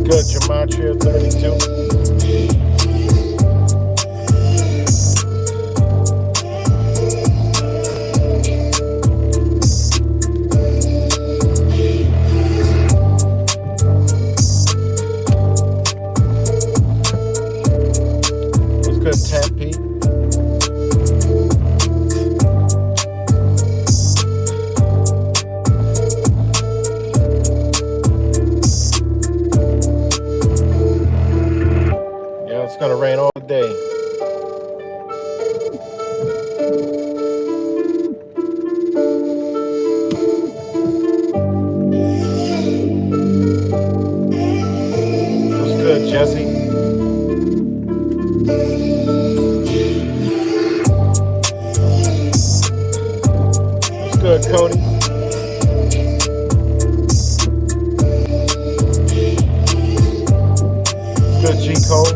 Good, Gematria 32. What's good, Tap P? Yeah, it's gonna rain all day. What's good, Jesse? What's good, Cody? What's good, G Code?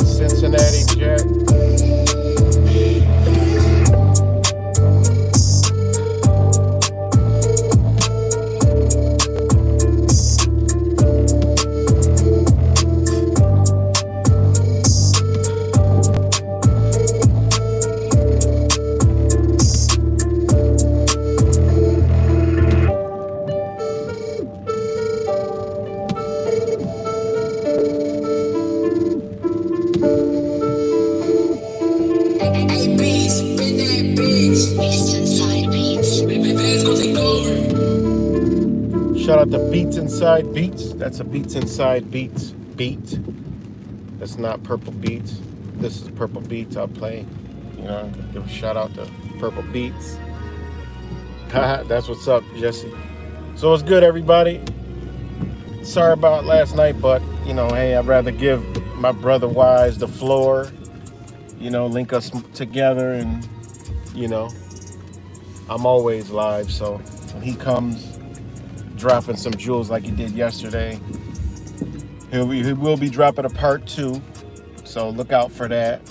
Cincinnati Jack. Shout out to Beats Inside Beats. That's a Beats Inside Beats beat. That's not Purple Beats. This is Purple Beats I'll play. You know, give a shout out to Purple Beats. That's what's up, Jesse. So it's good, everybody. Sorry about last night, but, you know, hey, I'd rather give my brother Wise the floor. You know, link us together, and, you know, I'm always live, so when he comes dropping some jewels like he did yesterday, he will be dropping a part 2, so look out for that.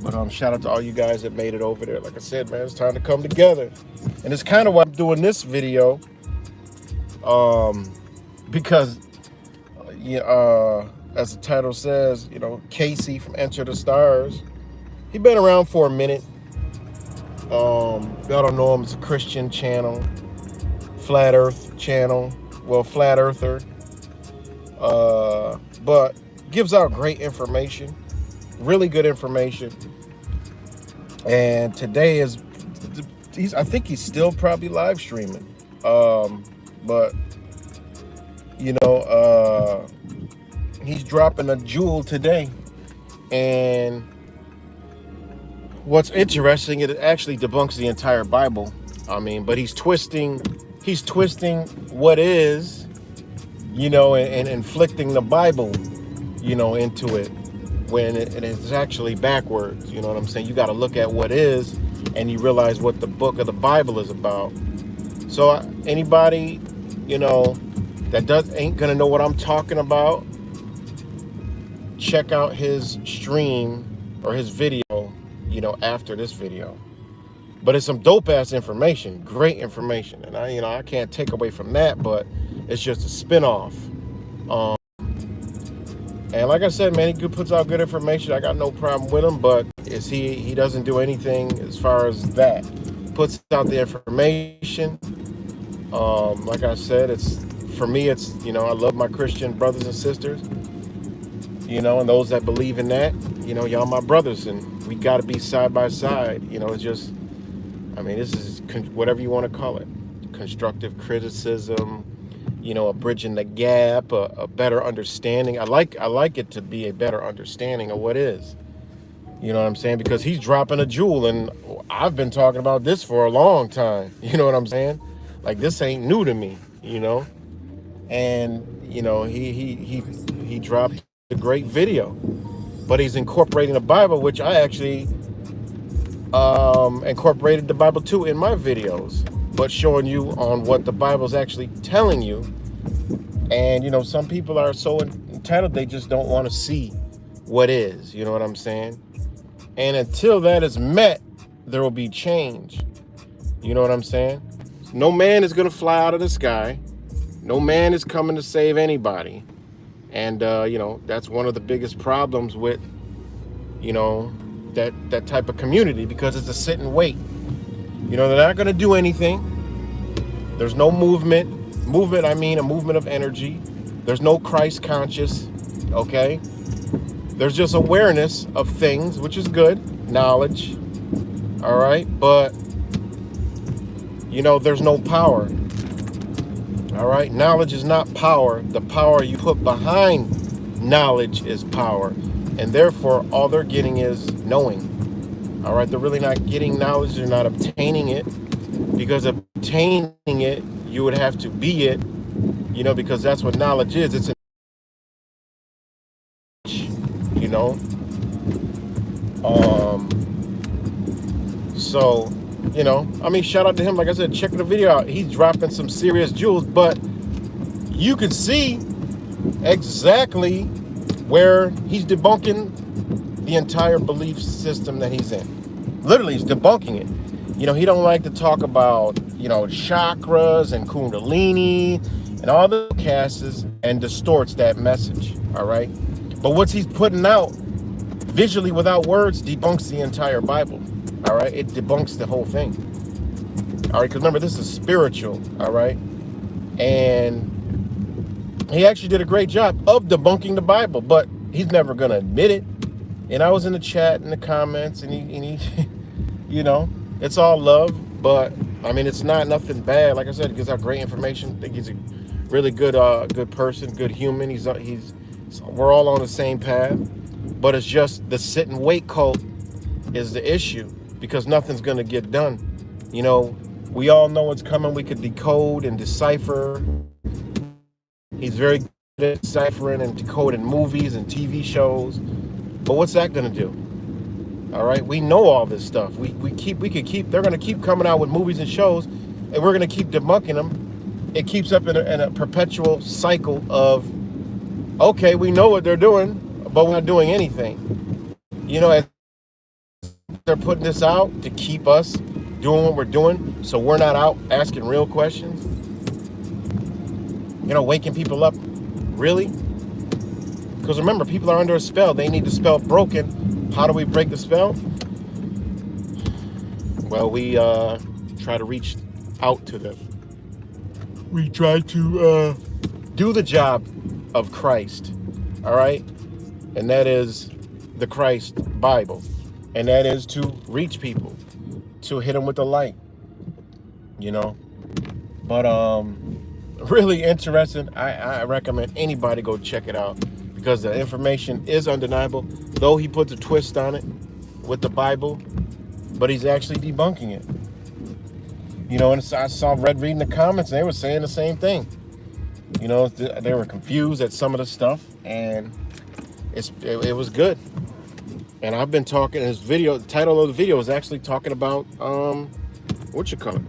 But shout out to all you guys that made it over there. Like I said, man, it's time to come together, and it's kind of why I'm doing this video, because as the title says, you know, Casey from Enter the Stars, he been around for a minute. Y'all don't know him. It's a Christian channel, flat earth channel, well, flat earther, but gives out great information, really good information. And today is, I think he's still probably live streaming, but you know, he's dropping a jewel today. And what's interesting, it actually debunks the entire Bible. I mean, but he's twisting what is, you know, and inflicting the Bible, you know, into it, when it's actually backwards. You know what I'm saying? You got to look at what is, and you realize what the book of the Bible is about. So anybody, you know, that ain't gonna know what I'm talking about, check out his stream or his video, you know, after this video. But it's some dope ass information, great information, and I can't take away from that. But it's just a spinoff. Um, and like I said, man, he puts out good information. I got no problem with him. But he doesn't do anything as far as that. Puts out the information. Like I said, it's for me. It's I love my Christian brothers and sisters. And those that believe in that. Y'all my brothers, and we got to be side by side. It's just. This is whatever you want to call it. Constructive criticism, a bridging the gap, a better understanding. I like it to be a better understanding of what is. You know what I'm saying? Because he's dropping a jewel, and I've been talking about this for a long time. You know what I'm saying? Like, this ain't new to me, And, he dropped a great video. But he's incorporating the Bible, which I actually incorporated the Bible too in my videos, but showing you on what the Bible's actually telling you. And some people are so entitled, they just don't want to see what is. You know what I'm saying? And until that is met, there will be change. You know what I'm saying? No man is going to fly out of the sky. No man is coming to save anybody. And that's one of the biggest problems with that type of community, because it's a sit and wait. They're not going to do anything. There's no movement. I mean a movement of energy. There's no Christ conscious. Okay? There's just awareness of things, which is good. Knowledge. All right? But, there's no power. All right? Knowledge is not power. The power you put behind knowledge is power. And therefore, all they're getting is knowing. All right, they're really not getting knowledge. They're not obtaining it, because obtaining it, you would have to be it, because that's what knowledge is. It's So, shout out to him. Like I said, check the video out. He's dropping some serious jewels, but you can see exactly where he's debunking the entire belief system that he's in. Literally, he's debunking it. He don't like to talk about, chakras and kundalini and all the casts, and distorts that message, all right? But what he's putting out, visually without words, debunks the entire Bible, all right? It debunks the whole thing, all right? Because remember, this is spiritual, all right? And he actually did a great job of debunking the Bible, but he's never going to admit it. And I was in the chat, in the comments, and he it's all love, but it's not nothing bad. Like I said, he gives out great information. I think he's a really good person, good human. We're all on the same path, but it's just the sit and wait cult is the issue, because nothing's going to get done. We all know what's coming. We could decode and decipher. He's very good at deciphering and decoding movies and TV shows. But what's that going to do? All right, we know all this stuff. They're going to keep coming out with movies and shows, and we're going to keep debunking them. It keeps up in a perpetual cycle of, okay, we know what they're doing, but we're not doing anything. As they're putting this out to keep us doing what we're doing, so we're not out asking real questions, waking people up. Really? Because remember, people are under a spell. They need the spell broken. How do we break the spell? Well, we try to reach out to them. We try to do the job of Christ, all right? And that is the Christ Bible. And that is to reach people, to hit them with the light, But really interesting. I recommend anybody go check it out, because the information is undeniable, though he puts a twist on it with the Bible, but he's actually debunking it. And I saw reading the comments, and they were saying the same thing. They were confused at some of the stuff, and it was good. And I've been talking, his video, the title of the video is actually talking about, what you call it?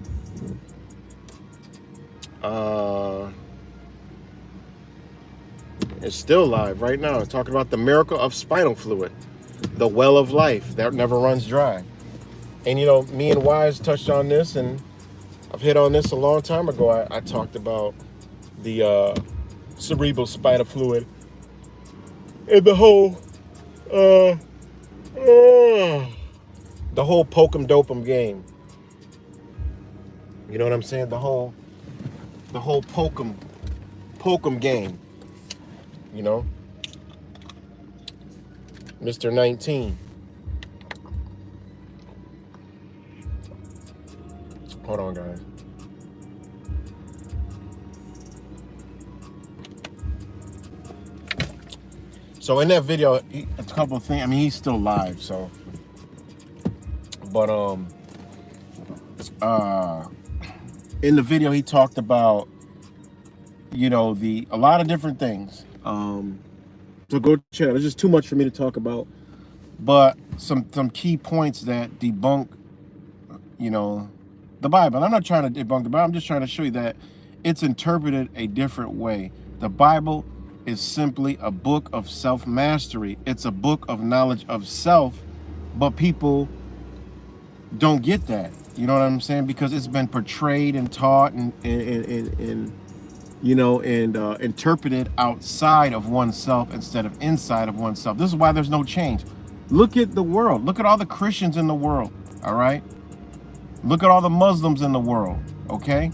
It's still live right now. Talking about the miracle of spinal fluid, the well of life that never runs dry. And you know, me and Wise touched on this, and I've hit on this a long time ago. I talked about the cerebral spinal fluid and uh, uh, the whole pokem dopem game. You know what I'm saying? The whole pokem game. You know, Mr. 19. Hold on, guys. So in that video, a couple of things. I mean, he's still live, so. But in the video, he talked about, you know, a lot of different things. So go check. There's just too much for me to talk about. But some key points that debunk, you know, the Bible. I'm not trying to debunk the Bible. I'm just trying to show you that it's interpreted a different way. The Bible is simply a book of self-mastery. It's a book of knowledge of self, but people don't get that. You know what I'm saying? Because it's been portrayed and taught and you know, and interpreted outside of oneself instead of inside of oneself. This is why there's no change. Look at the world. Look at all the Christians in the world, all right? Look at all the Muslims in the world, okay?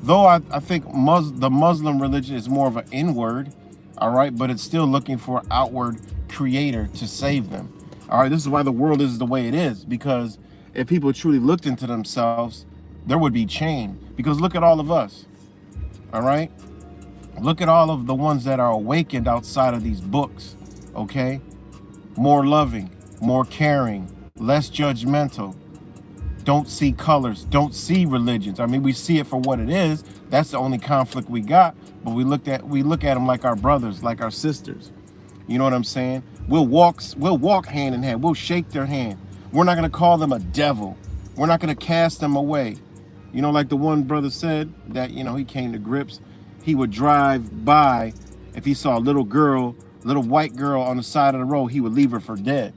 Though I think the Muslim religion is more of an inward, all right? But it's still looking for an outward creator to save them, all right? This is why the world is the way it is, because if people truly looked into themselves, there would be change. Because look at all of us, all right? Look at all of the ones that are awakened outside of these books, okay? More loving, more caring, less judgmental, don't see colors, don't see religions. I mean, we see it for what it is. That's the only conflict we got, but we look at them like our brothers, like our sisters. You know what I'm saying? We'll walk hand in hand. We'll shake their hand. We're not going to call them a devil. We're not going to cast them away. You know, like the one brother said that, you know, he came to grips. He would drive by, if he saw a little white girl on the side of the road, he would leave her for dead.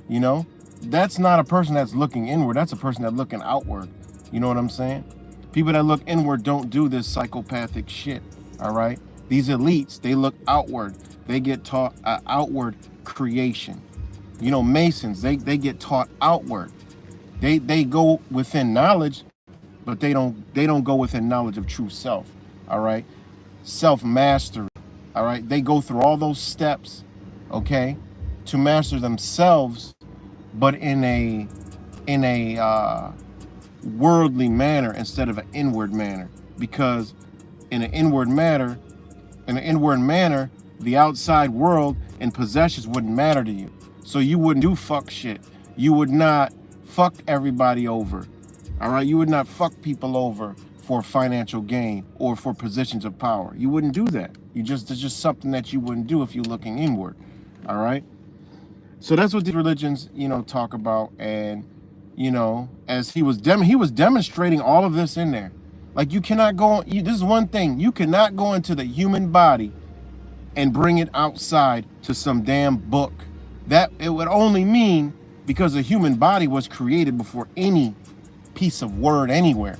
You know, that's not a person that's looking inward. That's a person that's looking outward. You know what I'm saying? People that look inward don't do this psychopathic shit. All right. These elites, they look outward. They get taught outward creation. You know, Masons, they get taught outward. They go within knowledge, but they don't go within knowledge of true self. All right. Self-mastery. All right. They go through all those steps, okay, to master themselves, but in a worldly manner instead of an inward manner. Because in an inward manner, the outside world and possessions wouldn't matter to you. So you wouldn't do fuck shit. You would not fuck everybody over. All right. You would not fuck people over for financial gain or for positions of power. You wouldn't do that. It's just something that you wouldn't do if you're looking inward. All right. So that's what these religions, you know, talk about. And, you know, as he was demonstrating all of this in there. Like, you cannot go, this is one thing, you cannot go into the human body and bring it outside to some damn book. That it would only mean because the human body was created before any piece of word anywhere.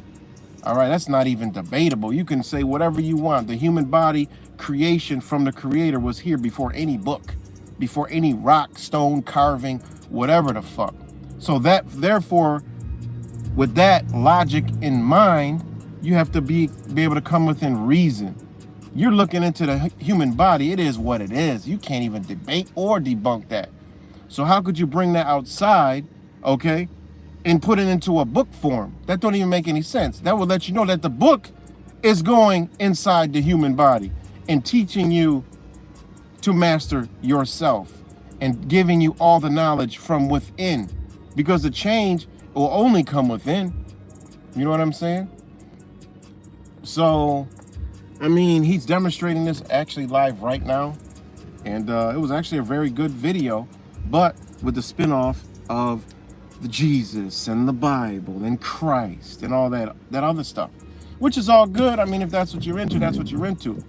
All right, that's not even debatable. You can say whatever you want. The human body creation from the creator was here before any book, before any rock, stone, carving, whatever the fuck. So that, therefore, with that logic in mind, you have to be able to come within reason. You're looking into the human body. It is what it is. You can't even debate or debunk that. So how could you bring that outside, okay, and put it into a book form? That don't even make any sense. That would let you know that the book is going inside the human body and teaching you to master yourself and giving you all the knowledge from within, because the change will only come within. You know what I'm saying? So, I mean, he's demonstrating this actually live right now. And it was actually a very good video, but with the spin-off of the Jesus and the Bible and Christ and all that other stuff, which is all good. I mean, if that's what you're into, that's what you're into.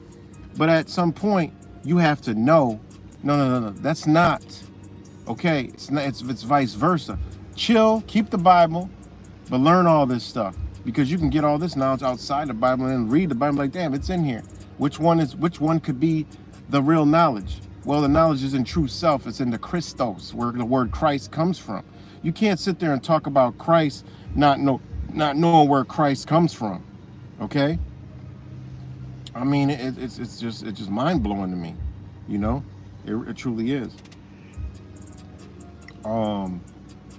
But at some point, you have to know, no, that's not, okay, it's vice versa. chill, keep the Bible, but learn all this stuff, because you can get all this knowledge outside the Bible and read the Bible like, damn, it's in here. Which one could be the real knowledge? Well, the knowledge is in true self. It's in the Christos, where the word Christ comes from. You can't sit there and talk about Christ not knowing where Christ comes from. Okay? I mean, it's just mind blowing to me. You know, it truly is.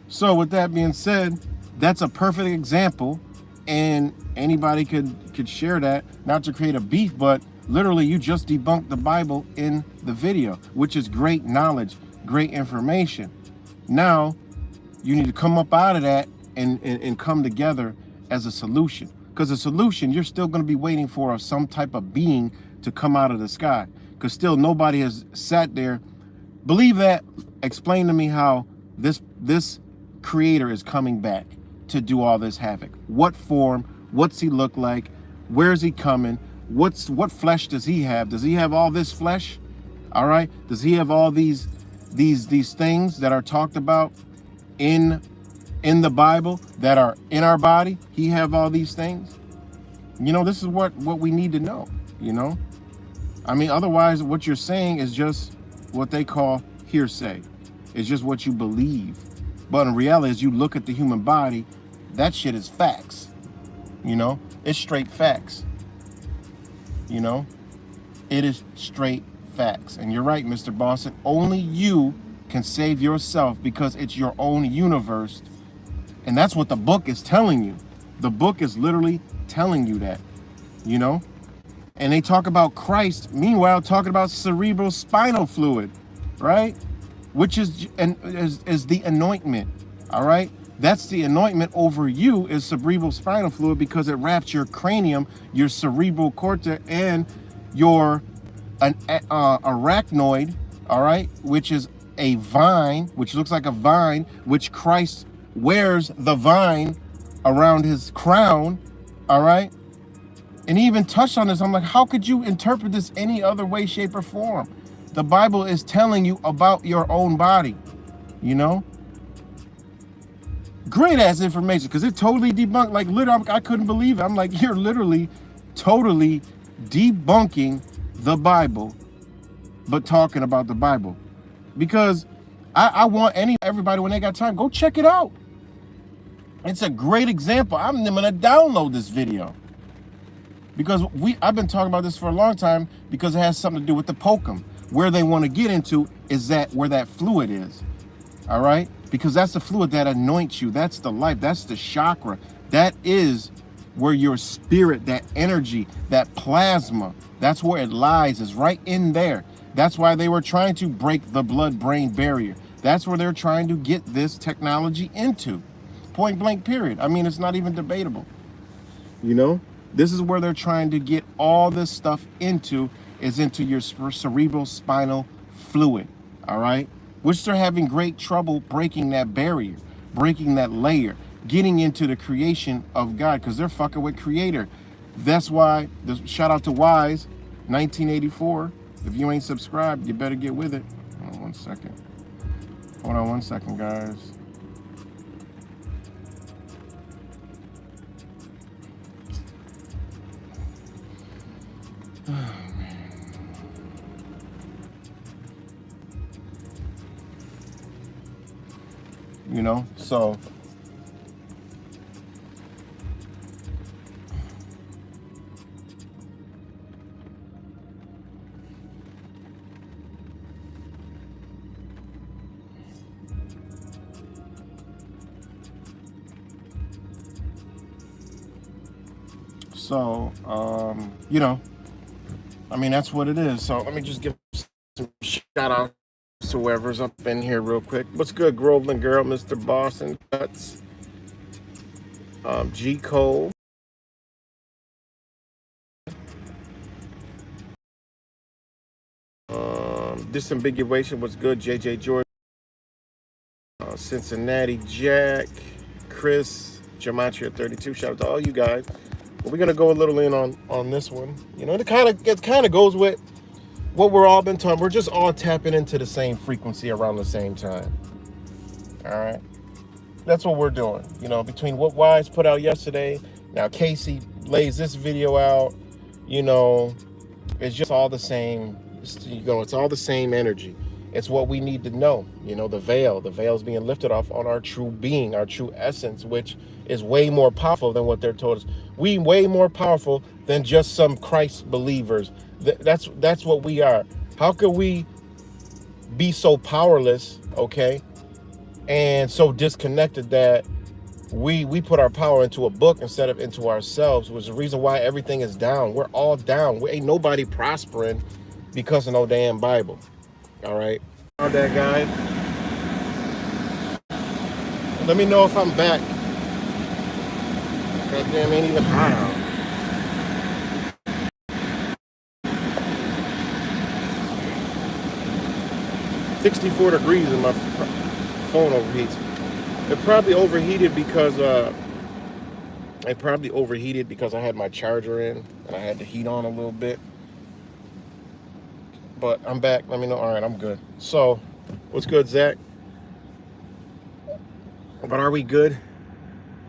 So with that being said, that's a perfect example, and anybody could share that, not to create a beef, but literally you just debunked the Bible in the video, which is great knowledge, great information. Now you need to come up out of that and come together as a solution. Because a solution, you're still going to be waiting for some type of being to come out of the sky, because still nobody has sat there. Believe that. Explain to me how this creator is coming back to do all this havoc. What form? What's he look like? Where's he coming? What flesh does he have? Does he have all this flesh? All right. Does he have all these things that are talked about in the Bible that are in our body? He have all these things. You know, this is what we need to know. You know, I mean, otherwise, what you're saying is just what they call hearsay. It's just what you believe. But in reality, as you look at the human body, that shit is facts. You know, it's straight facts. You know, it is straight facts. And you're right, Mr. Boston. Only you can save yourself, because it's your own universe. And that's what the book is telling you. The book is literally telling you that, you know. And they talk about Christ, meanwhile, talking about cerebral spinal fluid, right? Which is the anointment, all right? That's the anointment over you, is cerebral spinal fluid, because it wraps your cranium, your cerebral cortex, and your arachnoid, all right? Which is a vine, which looks like a vine, which Christ wears the vine around his crown, all right? And he even touched on this. I'm like, how could you interpret this any other way, shape, or form? The Bible is telling you about your own body, you know? Great ass information, because it totally debunked. Like, literally, I couldn't believe it. I'm like, you're literally totally debunking the Bible, but talking about the Bible. Because I want everybody, when they got time, go check it out. It's a great example. I'm gonna download this video, because I've been talking about this for a long time, because it has something to do with the Pocum. Where they want to get into is that where that fluid is, all right? Because that's the fluid that anoints you. That's the life. That's the chakra. That is where your spirit, that energy, that plasma, that's where it lies, is right in there. That's why they were trying to break the blood-brain barrier. That's where they're trying to get this technology into. Point blank, period. I mean, it's not even debatable. You know, this is where they're trying to get all this stuff into, is into your cerebral spinal fluid, all right? Which they're having great trouble breaking that barrier, breaking that layer, getting into the creation of God, because they're fucking with creator. That's why, shout out to Wise, 1984. If you ain't subscribed, you better get with it. Hold on 1 second. Hold on 1 second, guys. You know, so you know, I mean, that's what it is. So let me just give some shout out to whoever's up in here real quick. What's good, Groveland Girl, Mr. Boston Cuts, G Cole, Disambiguation. What's good, JJ Jordan, Cincinnati Jack, Chris, Gematria 32. Shout out to all you guys. But we're gonna go a little in on this one. You know, it kind of goes with what we're all been talking. We're just all tapping into the same frequency around the same time. All right. that's what we're doing. You know, between what Wise put out yesterday, now Casey lays this video out. You know, it's just all the same. It's all the same energy. It's what we need to know. You know, the veil's being lifted off on our true being, our true essence, which is way more powerful than what they're told us. We way more powerful than just some Christ believers. That's what we are. How could we be so powerless, okay, and so disconnected that we put our power into a book instead of into ourselves, was the reason why everything is down. We're all down. Ain't nobody prospering because of no damn Bible. All right. All that, guys. Let me know if I'm back. God damn, ain't even hot out. 64 degrees and my phone overheats. It probably overheated because I had my charger in and I had the heat on a little bit. But I'm back. Let me know. All right, I'm good. So, what's good, Zach? But are we good?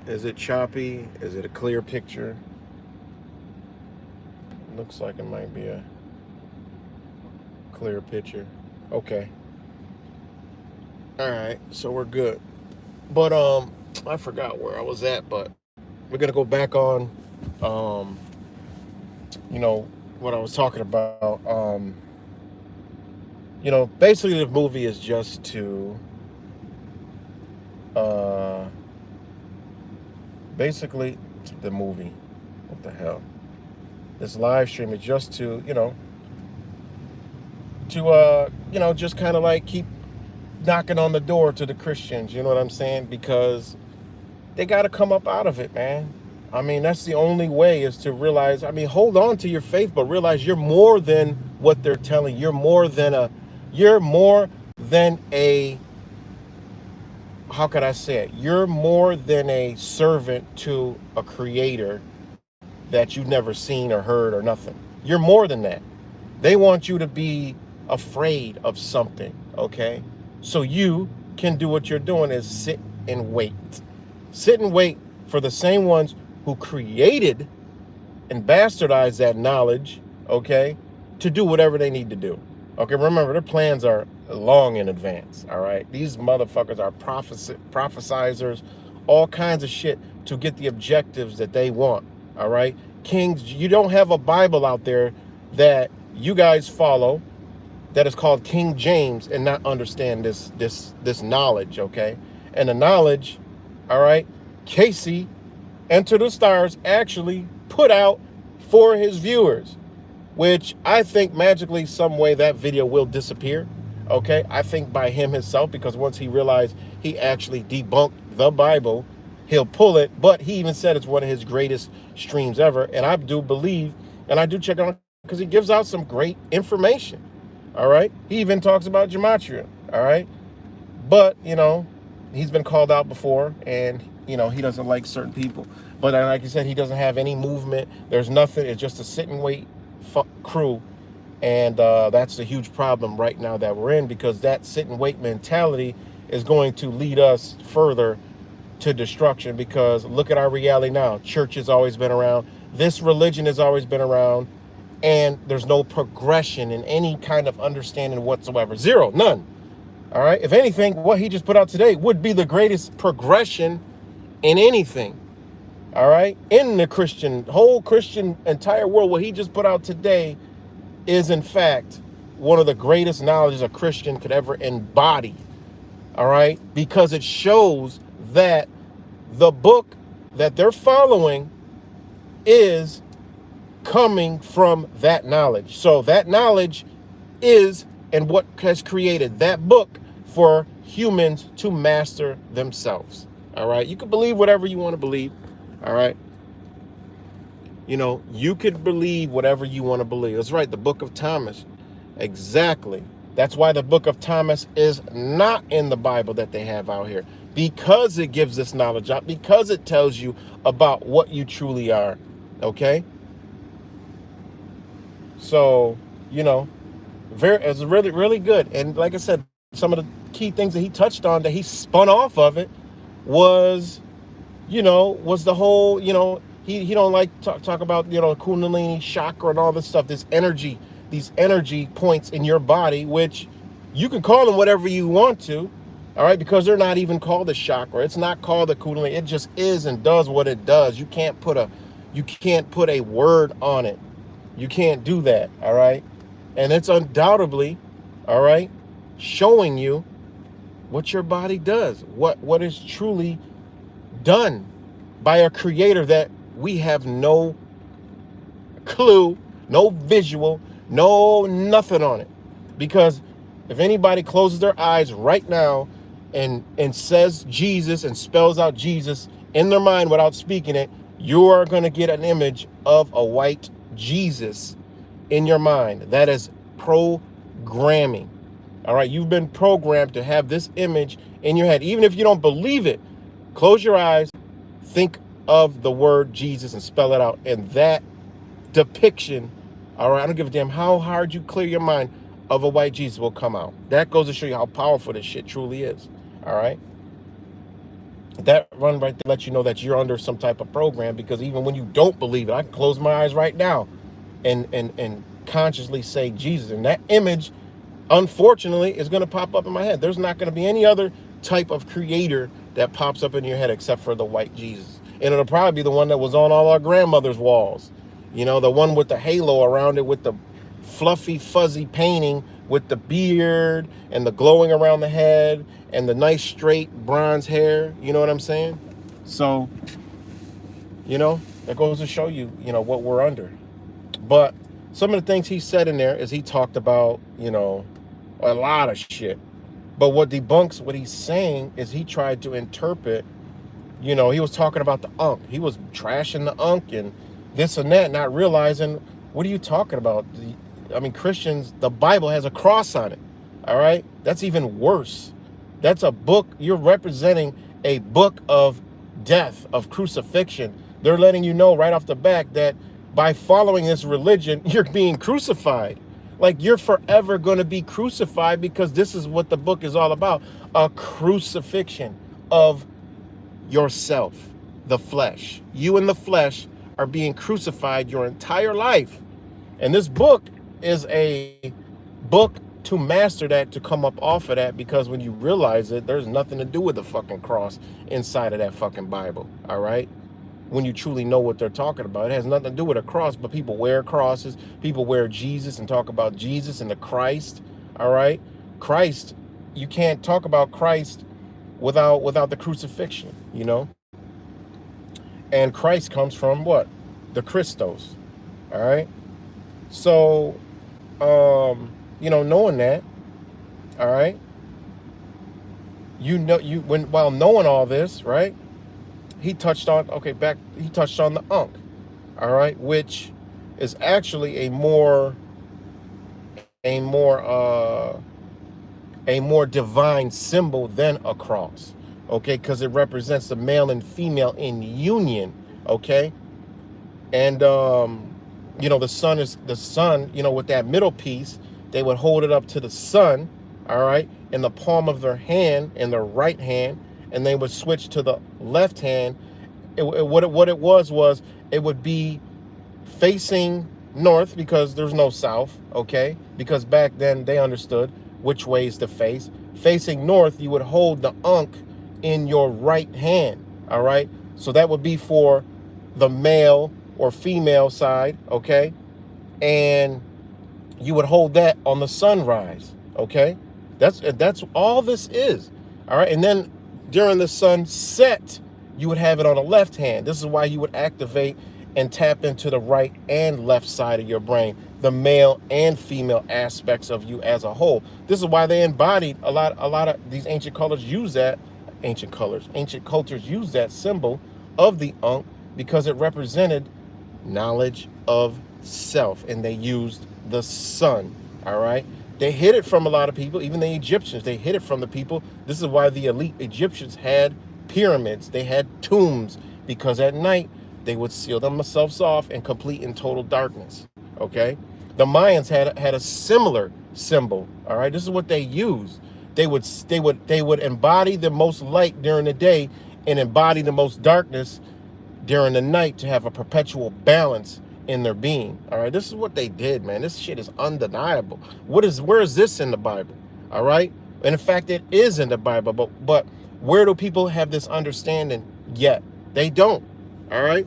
Is it choppy? Is it a clear picture? Looks like it might be a clear picture. Okay. All right, so we're good. But I forgot where I was at, but we're gonna go back on you know, what I was talking about. You know, basically the movie is just to basically the movie. What the hell? This live stream is just to, you know, just kind of like keep knocking on the door to the Christians, you know what I'm saying? Because they got to come up out of it, man. I mean, that's the only way, is to realize, I mean, hold on to your faith, but realize you're more than what they're telling you. You're more than a, how could I say it? You're more than a servant to a creator that you've never seen or heard or nothing. You're more than that. They want you to be afraid of something, okay? So you can do what you're doing, is sit and wait. Sit and wait for the same ones who created and bastardized that knowledge, okay, to do whatever they need to do. Okay, remember, their plans are long in advance, all right? These motherfuckers are prophesizers, all kinds of shit to get the objectives that they want, all right? Kings, you don't have a Bible out there that you guys follow that is called King James and not understand this knowledge, okay? And the knowledge, all right, Casey, Enter the Stars, actually put out for his viewers, which I think magically some way that video will disappear, okay? I think by him himself, because once he realized he actually debunked the Bible, he'll pull it. But he even said it's one of his greatest streams ever, and I do believe, and I do check on it because he gives out some great information. All right. He even talks about gematria. All right. But, you know, he's been called out before, and, you know, he doesn't like certain people. But like I said, he doesn't have any movement. There's nothing. It's just a sit and wait crew. And that's a huge problem right now that we're in, because that sit and wait mentality is going to lead us further to destruction. Because look at our reality now. Church has always been around. This religion has always been around. And there's no progression in any kind of understanding whatsoever. Zero, none. All right. If anything, what he just put out today would be the greatest progression in anything. All right. In the whole Christian entire world, what he just put out today is, in fact, one of the greatest knowledges a Christian could ever embody. All right. Because it shows that the book that they're following is coming from that knowledge. So that knowledge is, and what has created that book for humans to master themselves. All right. You can believe whatever you want to believe. All right. You know, you could believe whatever you want to believe. That's right. The book of Thomas. Exactly. That's why the book of Thomas is not in the Bible that they have out here, because it gives this knowledge out, because it tells you about what you truly are. Okay. So, you know, it's really, really good. And like I said, some of the key things that he touched on, that he spun off of it, was, was the whole, he don't like talk about, Kundalini chakra and all this stuff, these energy points in your body, which you can call them whatever you want to, all right, because they're not even called a chakra. It's not called the Kundalini. It just is and does what it does. You can't put a word on it. You can't do that, all right? And it's undoubtedly, all right, showing you what your body does, what is truly done by a creator that we have no clue, no visual, no nothing on it. Because if anybody closes their eyes right now and says Jesus and spells out Jesus in their mind without speaking it, you are going to get an image of a white Jesus in your mind. That is programming. All right, you've been programmed to have this image in your head. Even if you don't believe it, close your eyes, think of the word Jesus and spell it out. And that depiction, all right, I don't give a damn how hard you clear your mind, of a white Jesus will come out. That goes to show you how powerful this shit truly is. All right. That run right there lets you know that you're under some type of program, because even when you don't believe it, I can close my eyes right now and consciously say Jesus. And that image, unfortunately, is going to pop up in my head. There's not going to be any other type of creator that pops up in your head except for the white Jesus. And it'll probably be the one that was on all our grandmother's walls. The one with the halo around it, with the fluffy, fuzzy painting, with the beard and the glowing around the head and the nice straight bronze hair. You know what I'm saying? So, that goes to show you, what we're under. But some of the things he said in there is he talked about, a lot of shit. But what debunks what he's saying is he tried to interpret, he was talking about the Ankh. He was trashing the Ankh and this and that, not realizing, what are you talking about? Christians, the Bible has a cross on it. All right? That's even worse. That's a book. You're representing a book of death, of crucifixion. They're letting you know right off the bat that by following this religion, you're being crucified. Like, you're forever going to be crucified, because this is what the book is all about. A crucifixion of yourself, the flesh. You and the flesh are being crucified your entire life. And this book is a book to master that, to come up off of that, because when you realize it, there's nothing to do with the fucking cross inside of that fucking Bible, all right? When you truly know what they're talking about, it has nothing to do with a cross, but people wear crosses, people wear Jesus and talk about Jesus and the Christ, all right? Christ, you can't talk about Christ without the crucifixion, And Christ comes from what? The Christos, all right? So, knowing that, all right, while knowing all this, right, he touched on the Ankh, all right, which is actually a more divine symbol than a cross, okay, because it represents the male and female in union, okay, and the sun, with that middle piece, they would hold it up to the sun, all right, in the palm of their hand, in their right hand, and they would switch to the left hand. What it was it would be facing north, because there's no south, okay, because back then they understood which ways to face. Facing north, you would hold the Ankh in your right hand, all right, so that would be for the male or female side, okay, and you would hold that on the sunrise, okay. That's all this is, all right. And then during the sunset, you would have it on the left hand. This is why you would activate and tap into the right and left side of your brain, the male and female aspects of you as a whole. This is why they embodied a lot of these ancient cultures use that symbol of the Ankh, because it represented knowledge of self, and they used the sun, all right. They hid it from a lot of people, even the Egyptians. They hid it from the people. This is why the elite Egyptians had pyramids. They had tombs, because at night they would seal themselves off in complete and total darkness, okay. The Mayans had a similar symbol, all right. This is what they used. They would embody the most light during the day and embody the most darkness during the night to have a perpetual balance in their being. All right, this is what they did, man. This shit is undeniable. Where is this in the Bible? All right, and in fact, it is in the Bible, but where do people have this understanding yet? They don't. All right.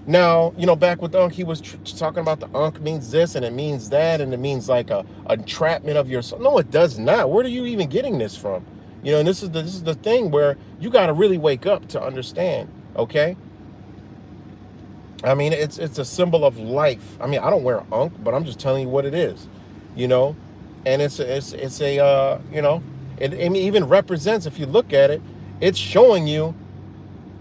Now, back with Unk, he was talking about the Unk means this and it means that and it means like a entrapment of your soul. No, it does not. Where are you even getting this from? And this is the thing where you got to really wake up to understand. Okay. I mean, it's a symbol of life. I mean, I don't wear Unk, but I'm just telling you what it is. And it's a it even represents, if you look at it, it's showing you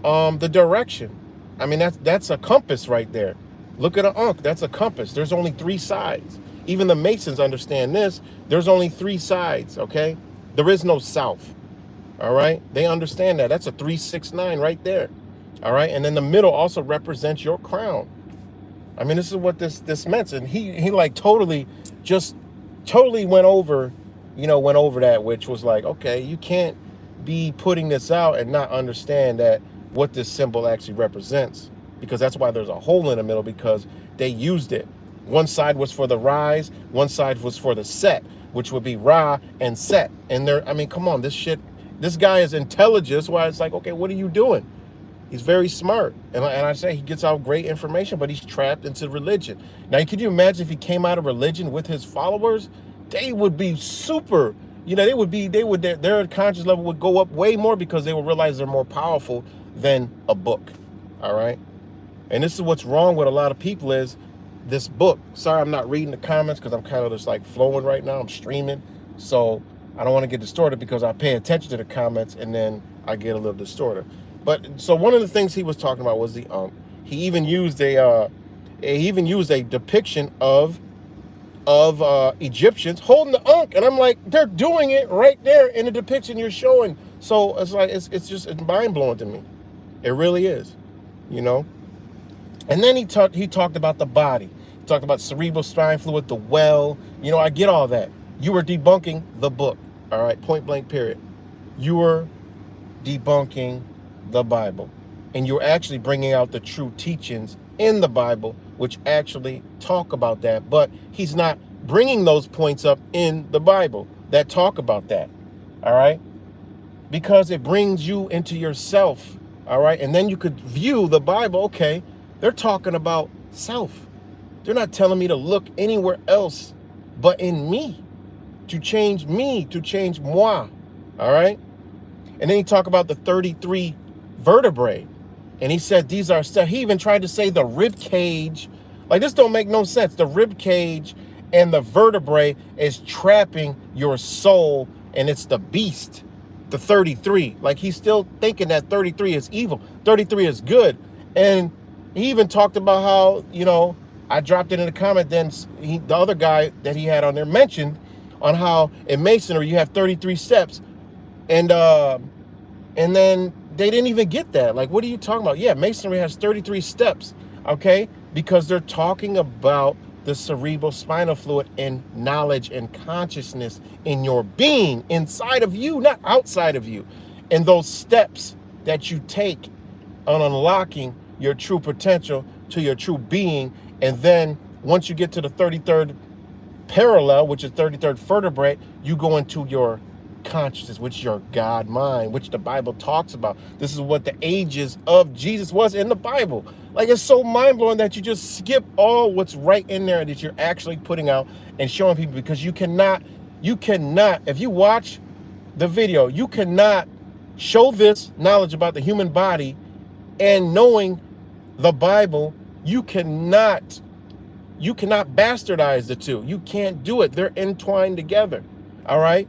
the direction. I mean, that's a compass right there. Look at an Unk. That's a compass. There's only 3 sides. Even the Masons understand this. There's only 3 sides, okay? There is no south, all right? They understand that. That's a 369 right there, all right? And then the middle also represents your crown. I mean, this is what this meant. And he like totally went over, that, which was like, okay, you can't be putting this out and not understand that what this symbol actually represents, because that's why there's a hole in the middle, because they used it. One side was for the rise, one side was for the set, which would be Ra and Set. And I mean, come on, this guy is intelligent. That's why it's like, okay, what are you doing? He's very smart. And I say he gets out great information, but he's trapped into religion. Now, could you imagine if he came out of religion with his followers? They would be super, their conscious level would go up way more, because they would realize they're more powerful than a book. All right. And this is what's wrong with a lot of people is this book. Sorry, I'm not reading the comments because I'm kind of just like flowing right now. I'm streaming. So I don't want to get distorted, because I pay attention to the comments and then I get a little distorted. But so one of the things he was talking about was the Unk. He even used a depiction of Egyptians holding the Unk, and I'm like, they're doing it right there in the depiction you're showing. So it's like it's mind blowing to me. It really is, And then he talked about the body. He talked about cerebral spinal fluid, the well. I get all that. You were debunking the book. All right, point blank, period. You were debunking the Bible, and you're actually bringing out the true teachings in the Bible, which actually talk about that. But he's not bringing those points up in the Bible that talk about that. All right, because it brings you into yourself. All right, and then you could view the Bible. Okay, they're talking about self. They're not telling me to look anywhere else but in me, to change moi. All right, and then he talked about the 33 vertebrae, and he said these are stuff. He even tried to say the rib cage. Like, this don't make no sense. The rib cage and the vertebrae is trapping your soul, and it's the beast, the 33. Like, he's still thinking that 33 is evil. 33 is good. And he even talked about how, I dropped it in the comment, then the other guy that he had on there mentioned on how in Masonry you have 33 steps. And then they didn't even get that. Like, what are you talking about? Yeah, Masonry has 33 steps, okay? Because they're talking about the cerebral spinal fluid and knowledge and consciousness in your being, inside of you, not outside of you. And those steps that you take on unlocking your true potential to your true being. And then once you get to the 33rd parallel, which is 33rd vertebrae, you go into your consciousness, which is your God mind, which the Bible talks about. This is what the ages of Jesus was in the Bible. Like, it's so mind-blowing that you just skip all what's right in there that you're actually putting out and showing people, because you cannot, if you watch the video, you cannot show this knowledge about the human body and knowing the Bible. You cannot bastardize the two. You can't do it. They're entwined together. All right.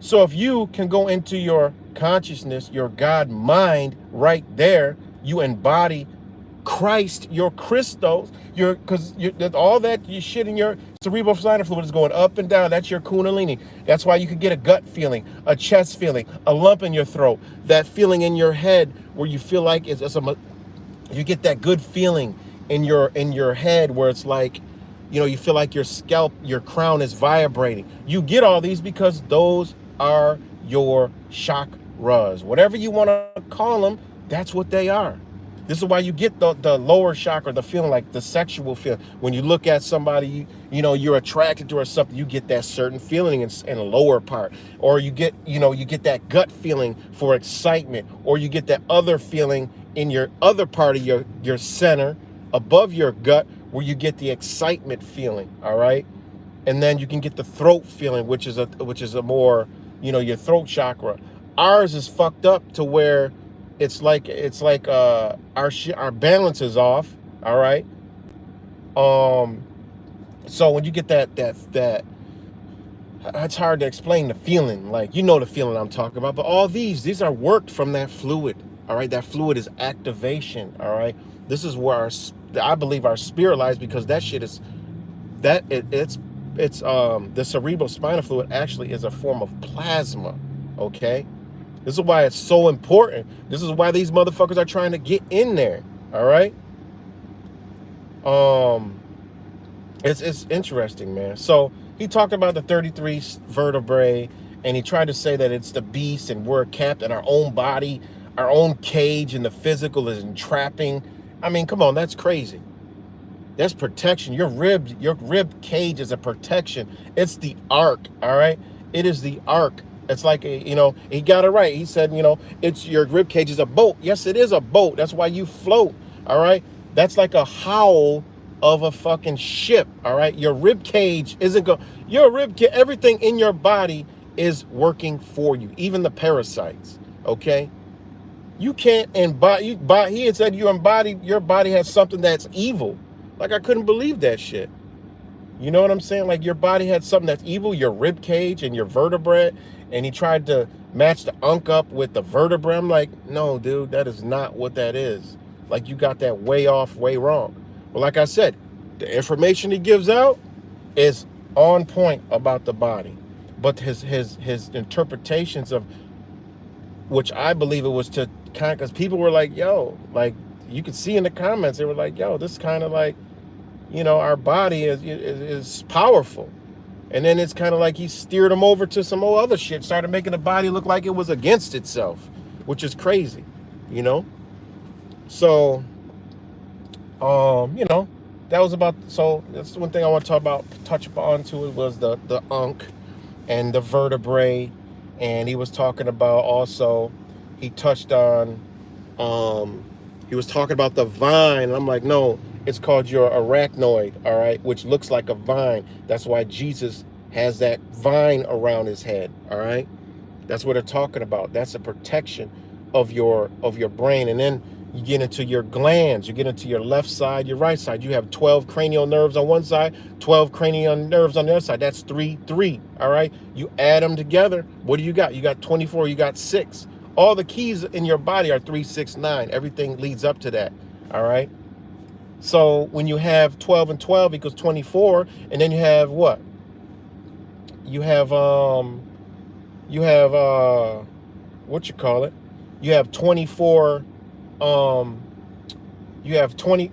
So if you can go into your consciousness, your God mind right there, you embody Christ, your Christos, because all that you shit in your cerebral spinal fluid is going up and down. That's your Kundalini. That's why you could get a gut feeling, a chest feeling, a lump in your throat, that feeling in your head where you feel like you get that good feeling in your head where it's like, you feel like your scalp, your crown is vibrating. You get all these because those are your chakras, whatever you want to call them. That's what they are. This is why you get the lower chakra, the feeling, like the sexual feeling. When you look at somebody, you know, you're attracted to or something, you get that certain feeling in the lower part. Or you get, you know, you get that gut feeling for excitement. Or you get that other feeling in your other part of your center, above your gut, where you get the excitement feeling, all right? And then you can get the throat feeling, which is a more, you know, your throat chakra. Ours is fucked up to where it's like our balance is off, all right? So when you get that it's hard to explain the feeling, like, you know, the feeling I'm talking about. But all these are worked from that fluid, all right? That fluid is activation, all right? This is where I believe our spirit lies, because that shit is it's the cerebral spinal fluid actually is a form of plasma, okay? This is why it's so important. This is why these motherfuckers are trying to get in there, all right? It's interesting, man. So he talked about the 33 vertebrae, and he tried to say that it's the beast, and we're capped in our own body, our own cage, and the physical is entrapping. I mean, come on, that's crazy. That's protection. Your rib cage is a protection. It's the ark, all right? It is the ark. It's like, you know, he got it right. He said, you know, it's your rib cage is a boat. Yes, it is a boat. That's why you float, all right? That's like a howl of a fucking ship, all right? Your rib cage isn't going. Your rib cage, everything in your body is working for you, even the parasites, okay? You can't embody. He had said your body has something that's evil. Like, I couldn't believe that shit. You know what I'm saying? Like, your body had something that's evil, your rib cage and your vertebrae, and he tried to match the unk up with the vertebrae. I'm like, no, dude, that is not what that is. Like, you got that way off, way wrong. But like I said, the information he gives out is on point about the body. But his interpretations of, which I believe it was to kind of, because people were like, yo, like, you could see in the comments, they were like, yo, this is kind of like, you know, our body is powerful. And then it's kind of like he steered them over to some old other shit, started making the body look like it was against itself, which is crazy, you know? So, you know, that was about, so that's one thing I want to touch upon to it was the unk and the vertebrae. And he was talking about also, he touched on, he was talking about the vine. I'm like, no, it's called your arachnoid, all right, which looks like a vine. That's why Jesus has that vine around his head, all right? That's what they're talking about. That's a protection of your brain. And then you get into your glands. You get into your left side, your right side. You have 12 cranial nerves on one side, 12 cranial nerves on the other side. That's 3, all right? You add them together. What do you got? You got 24, you got 6. All the keys in your body are 3, 6, 9. Everything leads up to that, all right? So when you have 12 and 12 equals 24, and then you have what? You have what you call it? You have 24, you have 20,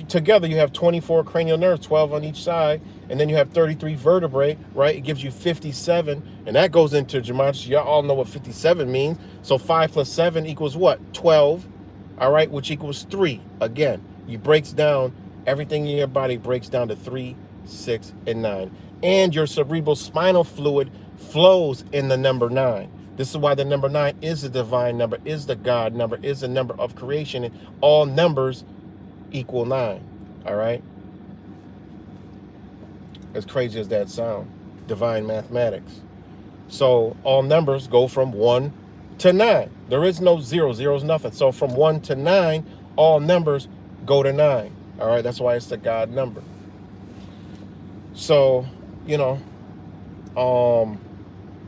together you have 24 cranial nerves, 12 on each side, and then you have 33 vertebrae, right? It gives you 57, and that goes into gematria. Y'all all know what 57 means. So 5 plus 7 equals what? 12, all right, which equals 3. Again, you breaks down, everything in your body breaks down to 3, 6, and 9. And your cerebral spinal fluid flows in the number 9. This is why the number 9 is the divine number, is the God number, is the number of creation, and all numbers equal 9, all right? As crazy as that sound, divine mathematics. So all numbers go from 1 to 9. There is no 0. 0 is nothing. So from 1 to 9, all numbers go to 9. All right, that's why it's the God number. So, you know,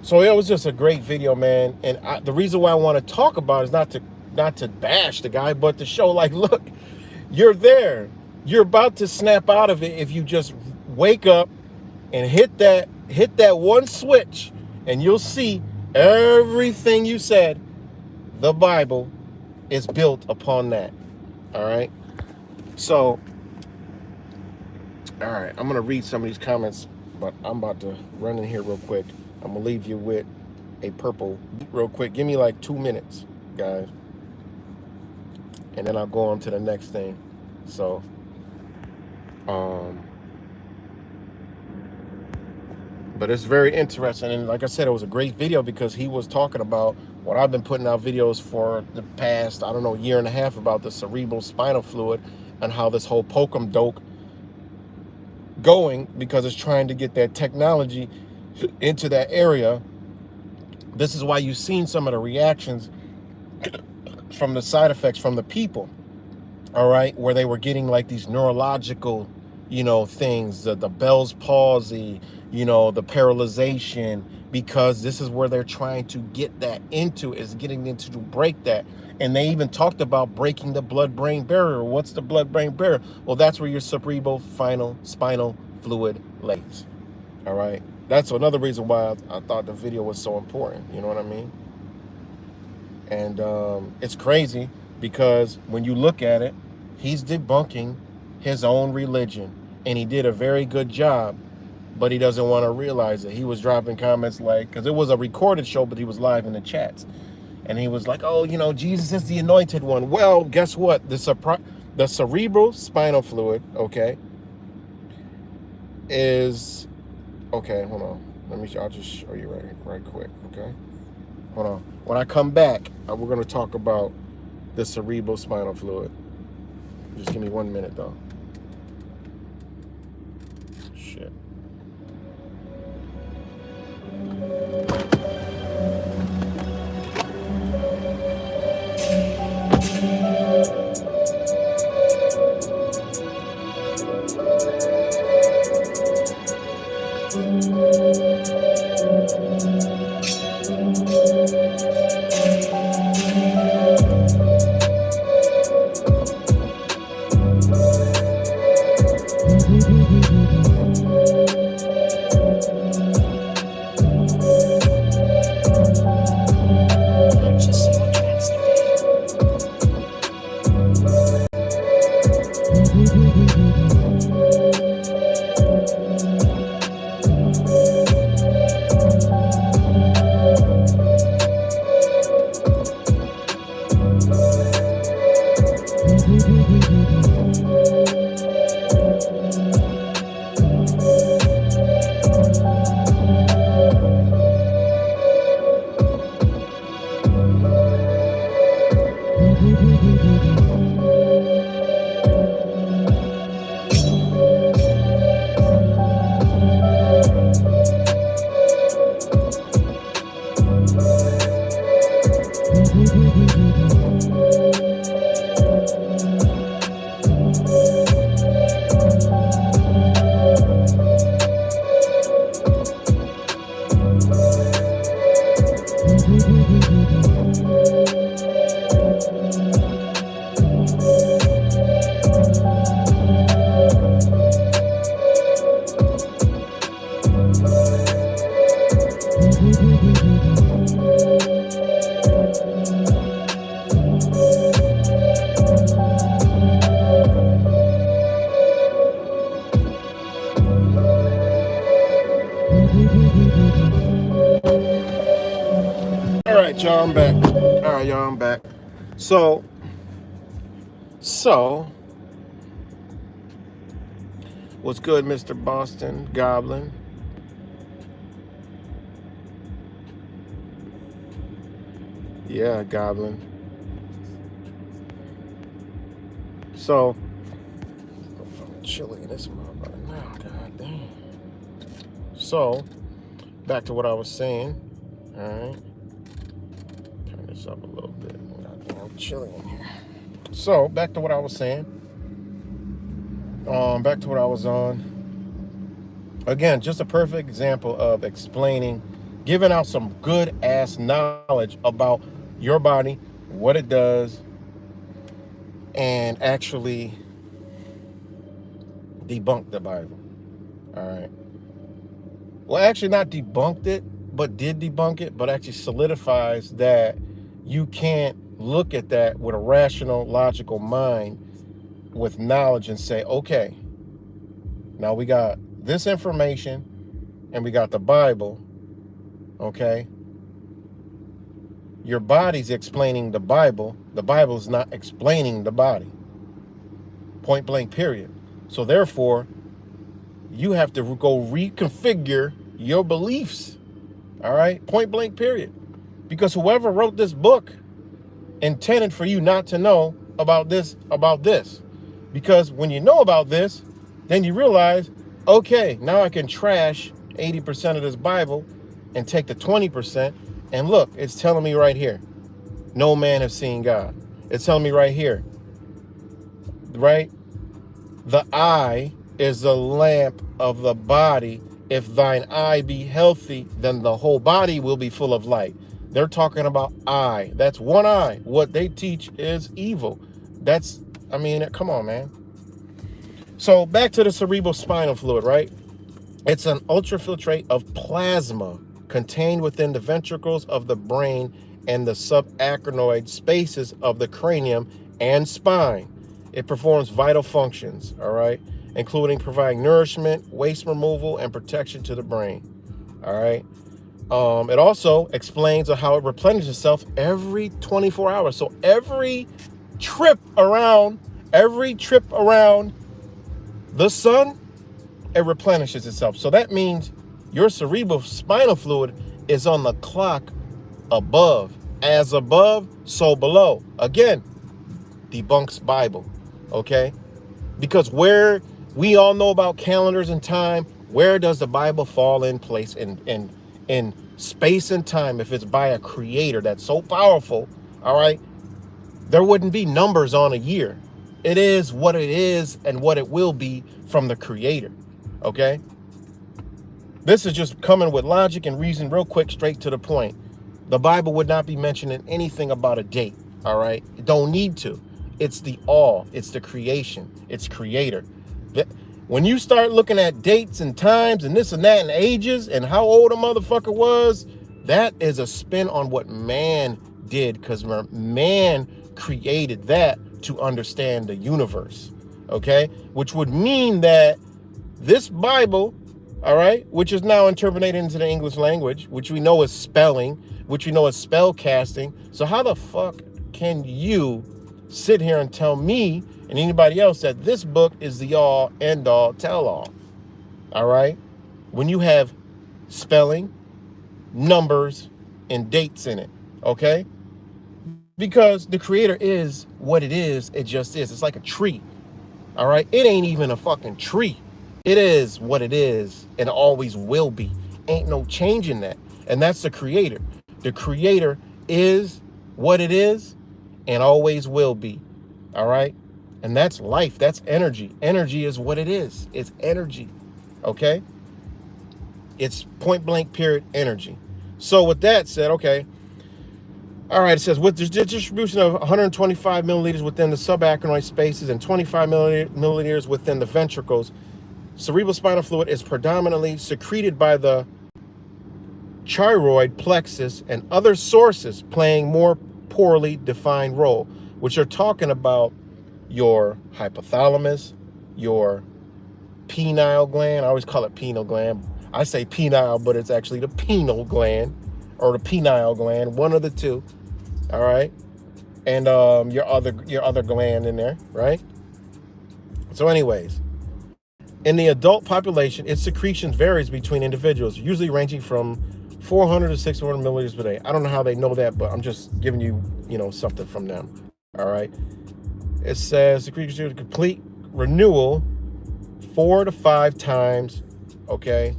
so it was just a great video, man. And the reason why I want to talk about it is not to bash the guy, but to show, like, look, you're there. You're about to snap out of it if you just wake up and hit that one switch, and you'll see everything you said. The Bible is built upon that. All right. So, all right, I'm going to read some of these comments, but I'm about to run in here real quick. I'm going to leave you with a purple real quick. Give me like 2 minutes, guys. and then I'll go on to the next thing. So, but it's very interesting, and like I said, it was a great video because he was talking about what I've been putting out videos for the past, I don't know, year and a half about the cerebral spinal fluid and how this whole Pocum doke going because it's trying to get that technology into that area. This is why you've seen some of the reactions from the side effects from the people, all right, where they were getting like these neurological, things, the Bell's palsy, the paralyzation, because this is where they're trying to get that into, is getting into to break that. And they even talked about breaking the blood-brain barrier. What's the blood-brain barrier? Well, that's where your cerebral spinal fluid lays, all right? That's another reason why I thought the video was so important, you know what I mean? And it's crazy because when you look at it, he's debunking his own religion, and he did a very good job, but he doesn't want to realize it. He was dropping comments like, because it was a recorded show, but he was live in the chats, and he was like, oh, Jesus is the anointed one. Well, guess what? The cerebral spinal fluid, okay, is, okay, hold on. I'll just show you right quick, okay? Hold on. When I come back, we're going to talk about the cerebral spinal fluid. Just give me 1 minute, though. Shit. All right, y'all, I'm back. All right, y'all, I'm back. So, what's good, Mr. Boston Goblin? Yeah, Goblin. So, I'm fucking chilly in this motherfucker now, god damn. So, back to what I was saying. All right. Turn this up a little bit. I'm chilly in here. So, back to what I was saying. Back to what I was on. Again, just a perfect example of explaining, giving out some good ass knowledge about your body, what it does, and actually debunk the Bible. All right. Well, actually not debunked it, but did debunk it, but actually solidifies that you can't look at that with a rational, logical mind with knowledge and say, okay, now we got this information and we got the Bible, okay? Your body's explaining the Bible. The Bible's not explaining the body. Point blank, period. So therefore, you have to go reconfigure your beliefs. All right? Point blank, period. Because whoever wrote this book intended for you not to know about this. Because when you know about this, then you realize, okay, now I can trash 80% of this Bible and take the 20%. And look, it's telling me right here, no man has seen God. It's telling me right here, right? The eye is the lamp of the body. If thine eye be healthy, then the whole body will be full of light. They're talking about eye. That's one eye. What they teach is evil. Come on, man. So back to the cerebral spinal fluid, right? It's an ultrafiltrate of plasma contained within the ventricles of the brain and the subarachnoid spaces of the cranium and spine. It performs vital functions, all right, including providing nourishment, waste removal, and protection to the brain, all right? It also explains how it replenishes itself every 24 hours. So every trip around the sun, it replenishes itself. So that means your cerebral spinal fluid is on the clock above. As above, so below. Again, debunks Bible, okay? Because where we all know about calendars and time, where does the Bible fall in place in space and time? If it's by a creator that's so powerful, all right, there wouldn't be numbers on a year. It is what it is and what it will be from the creator, okay? This is just coming with logic and reason real quick, straight to the point. The Bible would not be mentioning anything about a date, all right? It don't need to. It's the all. It's the creation. It's creator. When you start looking at dates and times and this and that and ages and how old a motherfucker was, that is a spin on what man did, because man created that to understand the universe, okay? Which would mean that this Bible, all right, which is now interpreted into the English language, which we know is spelling, which we know is spell casting. So how the fuck can you sit here and tell me and anybody else that this book is the all, end all, tell all right? When you have spelling, numbers, and dates in it, okay? Because the creator is what it is. It just is. It's like a tree, all right? It ain't even a fucking tree. It is what it is and always will be. Ain't no changing that. And that's the creator. The creator is what it is and always will be, all right? And that's life. That's energy. Energy is what it is. It's energy, okay? It's point blank period energy. So with that said, okay, all right, it says with the distribution of 125 milliliters within the subarachnoid spaces and 25 milliliters within the ventricles, cerebral spinal fluid is predominantly secreted by the thyroid plexus and other sources playing more poorly defined role, which are talking about your hypothalamus, your pineal gland. I always call it pineal gland. I say penile, but it's actually the pineal gland or the pineal gland, one of the two. All right, and your other gland in there, right? So, anyways, in the adult population, its secretions varies between individuals, usually ranging from 400 to 600 milliliters per day. I don't know how they know that, but I'm just giving you, something from them. All right. It says secretion complete renewal 4 to 5 times, okay,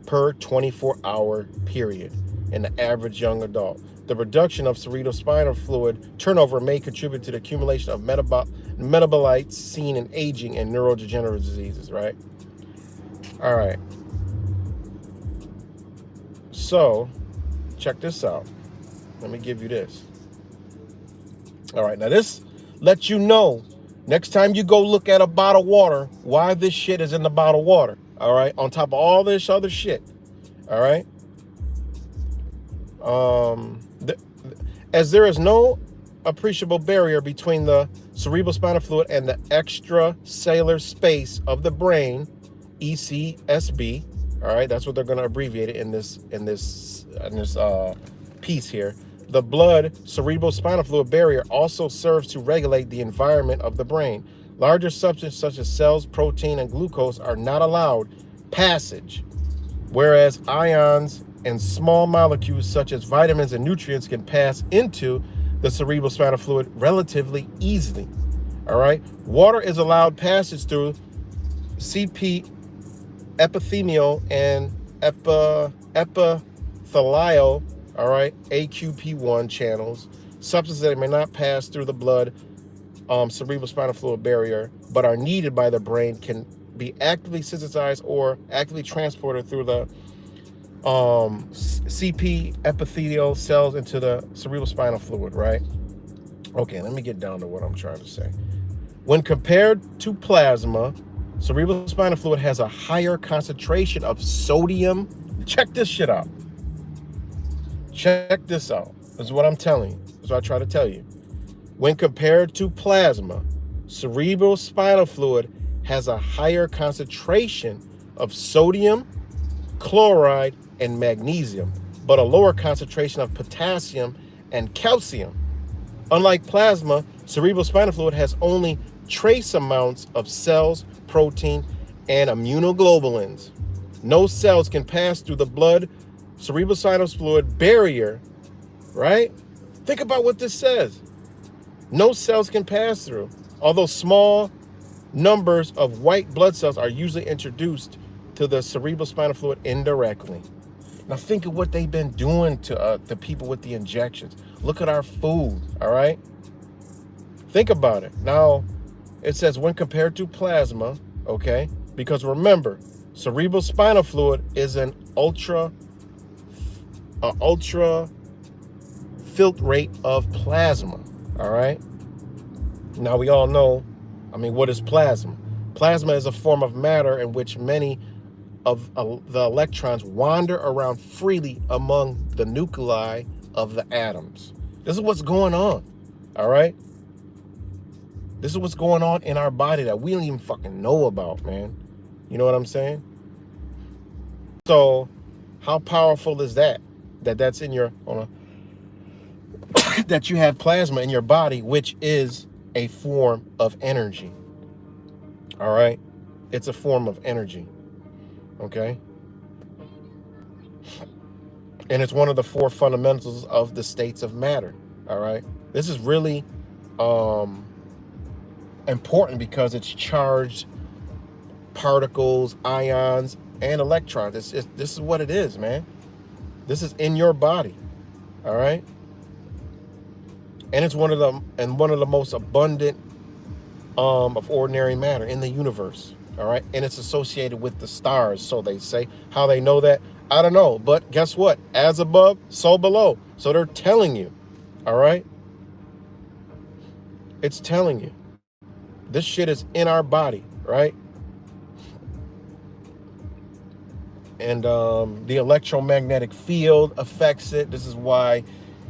per 24-hour period in the average young adult. The reduction of cerebral spinal fluid turnover may contribute to the accumulation of metabolites seen in aging and neurodegenerative diseases, right? All right. So, check this out. Let me give you this. All right, now this lets you know, next time you go look at a bottle of water, why this shit is in the bottle of water, all right? On top of all this other shit, all right? As there is no appreciable barrier between the cerebral spinal fluid and the extracellular space of the brain, ECSB, all right? That's what they're going to abbreviate it in this piece here. The blood cerebral spinal fluid barrier also serves to regulate the environment of the brain. Larger substances such as cells, protein, and glucose are not allowed passage, whereas ions and small molecules such as vitamins and nutrients can pass into the cerebral spinal fluid relatively easily. All right. Water is allowed passage through CP epithelial and epithelial, all right, AQP1 channels, substances that may not pass through the blood cerebral spinal fluid barrier but are needed by the brain can be actively synthesized or actively transported through the CP epithelial cells into the cerebral spinal fluid, right? Okay, let me get down to what I'm trying to say. When compared to plasma, cerebral spinal fluid has a higher concentration of sodium. Check this shit out. Check this out. This is what I'm telling you. This is what I try to tell you. When compared to plasma, cerebral spinal fluid has a higher concentration of sodium, chloride, and magnesium, but a lower concentration of potassium and calcium. Unlike plasma, cerebral spinal fluid has only trace amounts of cells, protein, and immunoglobulins. No cells can pass through the blood cerebral spinal fluid barrier, right? Think about what this says. No cells can pass through, although small numbers of white blood cells are usually introduced to the cerebral spinal fluid indirectly. Now think of what they've been doing to the people with the injections. Look at our food, all right? Think about it. Now, it says when compared to plasma, okay? Because remember, cerebral spinal fluid is an ultra filtrate of plasma, all right? Now we all know, what is plasma? Plasma is a form of matter in which many of the electrons wander around freely among the nuclei of the atoms. This is what's going on, all right? This is what's going on in our body that we don't even fucking know about, man. You know what I'm saying? So, how powerful is that? That's in your, that you have plasma in your body, which is a form of energy. All right? It's a form of energy. Okay? And it's one of the four fundamentals of the states of matter. All right? This is really important because it's charged particles, ions, and electrons. This is what it is, man. This is in your body. All right? And it's one of the most abundant of ordinary matter in the universe. All right, and it's associated with the stars, so they say. How they know that, I don't know, but guess what? As above, so below. So they're telling you, all right? It's telling you. This shit is in our body, right? And the electromagnetic field affects it. This is why,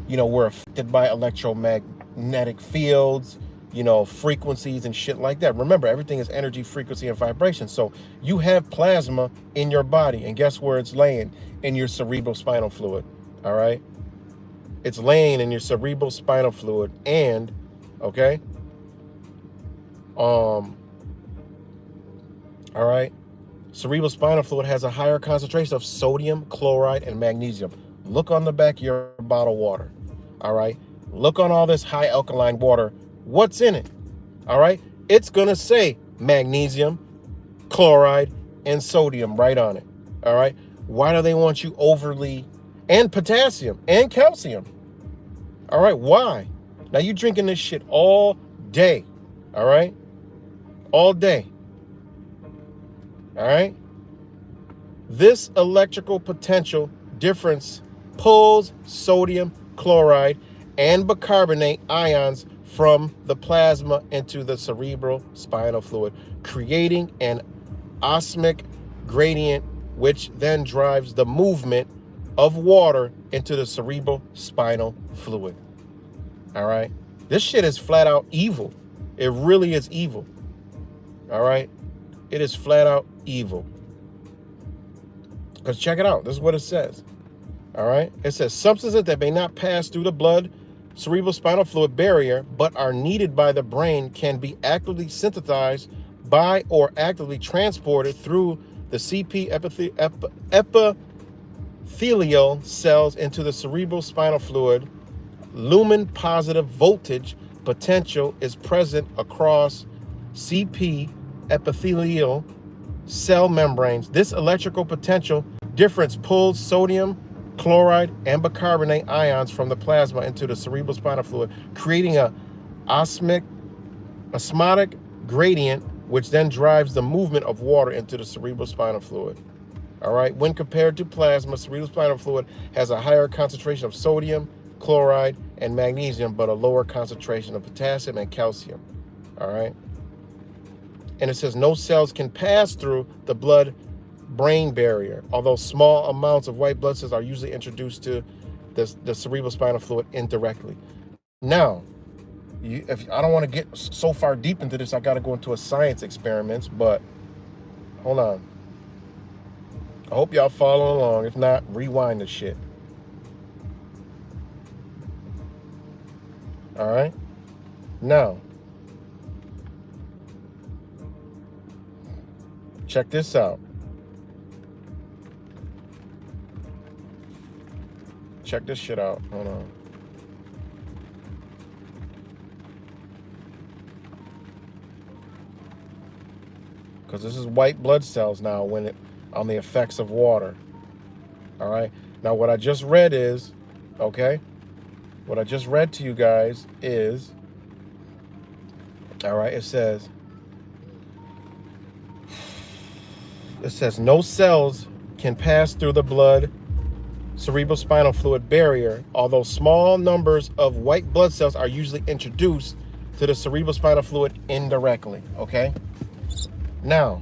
we're affected by electromagnetic fields, frequencies and shit like that. Remember, everything is energy, frequency, and vibration. So you have plasma in your body, and guess where it's laying? In your cerebral spinal fluid, all right? It's laying in your cerebral spinal fluid, and, okay? All right? Cerebral spinal fluid has a higher concentration of sodium, chloride, and magnesium. Look on the back of your bottled water, all right? Look on all this high alkaline water. What's in it? All right? It's going to say magnesium, chloride, and sodium right on it. All right? Why do they want you overly, and potassium and calcium? All right? Why? Now you're drinking this shit all day. All right? All day. All right? This electrical potential difference pulls sodium, chloride, and bicarbonate ions from the plasma into the cerebral spinal fluid, creating an osmic gradient, which then drives the movement of water into the cerebral spinal fluid. All right? This shit is flat out evil. It really is evil. All right? It is flat out evil. Because check it out. This is what it says. All right. It says substances that may not pass through the blood, cerebral spinal fluid barrier, but are needed by the brain can be actively synthesized by or actively transported through the CP epithelial cells into the cerebral spinal fluid. Lumen positive voltage potential is present across CP epithelial cell membranes. This electrical potential difference pulls sodium chloride and bicarbonate ions from the plasma into the cerebral spinal fluid, creating a osmotic gradient, which then drives the movement of water into the cerebral spinal fluid. All right. When compared to plasma, cerebral spinal fluid has a higher concentration of sodium, chloride, and magnesium, but a lower concentration of potassium and calcium. All right. And it says no cells can pass through the blood-brain barrier, although small amounts of white blood cells are usually introduced to the cerebral spinal fluid indirectly. Now, if I don't want to get so far deep into this, I got to go into a science experiments, but hold on. I hope y'all following along. If not, rewind the shit. All right. Now, check this out. Check this shit out. Hold on. Because this is white blood cells now when it on the effects of water. All right. Now what I just read is, okay, what I just read to you guys is, all right, it says no cells can pass through the blood cerebral spinal fluid barrier, although small numbers of white blood cells are usually introduced to the cerebral spinal fluid indirectly. Okay. Now,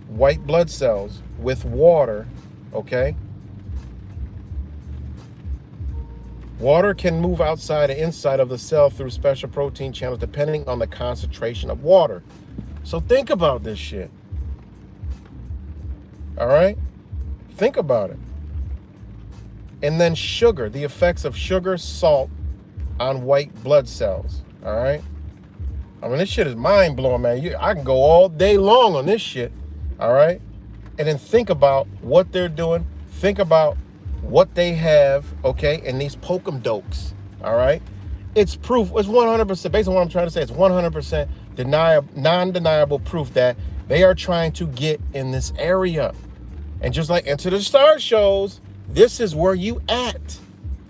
white blood cells with water, okay? Water can move outside and inside of the cell through special protein channels depending on the concentration of water. So think about this shit. All right? Think about it. And then sugar, the effects of sugar, salt on white blood cells. All right? I mean, this shit is mind-blowing, man. I can go all day long on this shit. All right? And then think about what they're doing. Think about what they have, okay, in these pokem dokes, all right? It's proof, it's 100%, based on what I'm trying to say, it's 100% non-deniable proof that they are trying to get in this area. And just like Enter the Stars shows, this is where you at.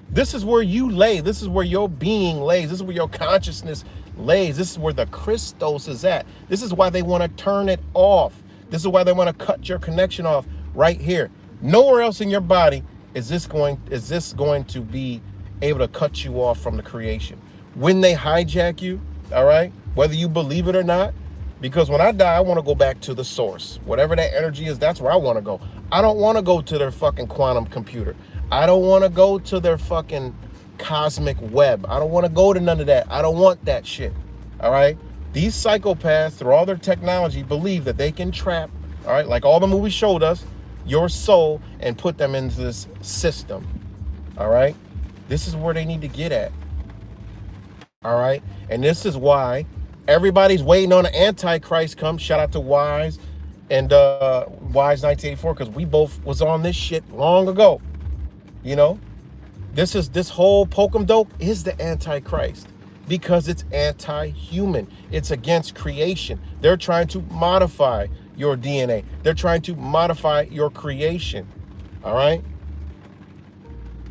This is where you lay. This is where your being lays. This is where your consciousness lays. This is where the Christos is at. This is why they want to turn it off. This is why they want to cut your connection off right here. Nowhere else in your body is this going to be able to cut you off from the creation. When they hijack you, all right, whether you believe it or not, because when I die, I want to go back to the source. Whatever that energy is, that's where I want to go. I don't want to go to their fucking quantum computer. I don't want to go to their fucking cosmic web. I don't want to go to none of that. I don't want that shit, all right? These psychopaths, through all their technology, believe that they can trap, all right, like all the movies showed us, your soul and put them into this system, all right? This is where they need to get at, all right? And this is why everybody's waiting on an Antichrist come. Shout out to Wise and Wise 1984, because we both was on this shit long ago, you know? This whole pokem dope is the Antichrist. Because it's anti-human. It's against creation. They're trying to modify your DNA. They're trying to modify your creation. All right?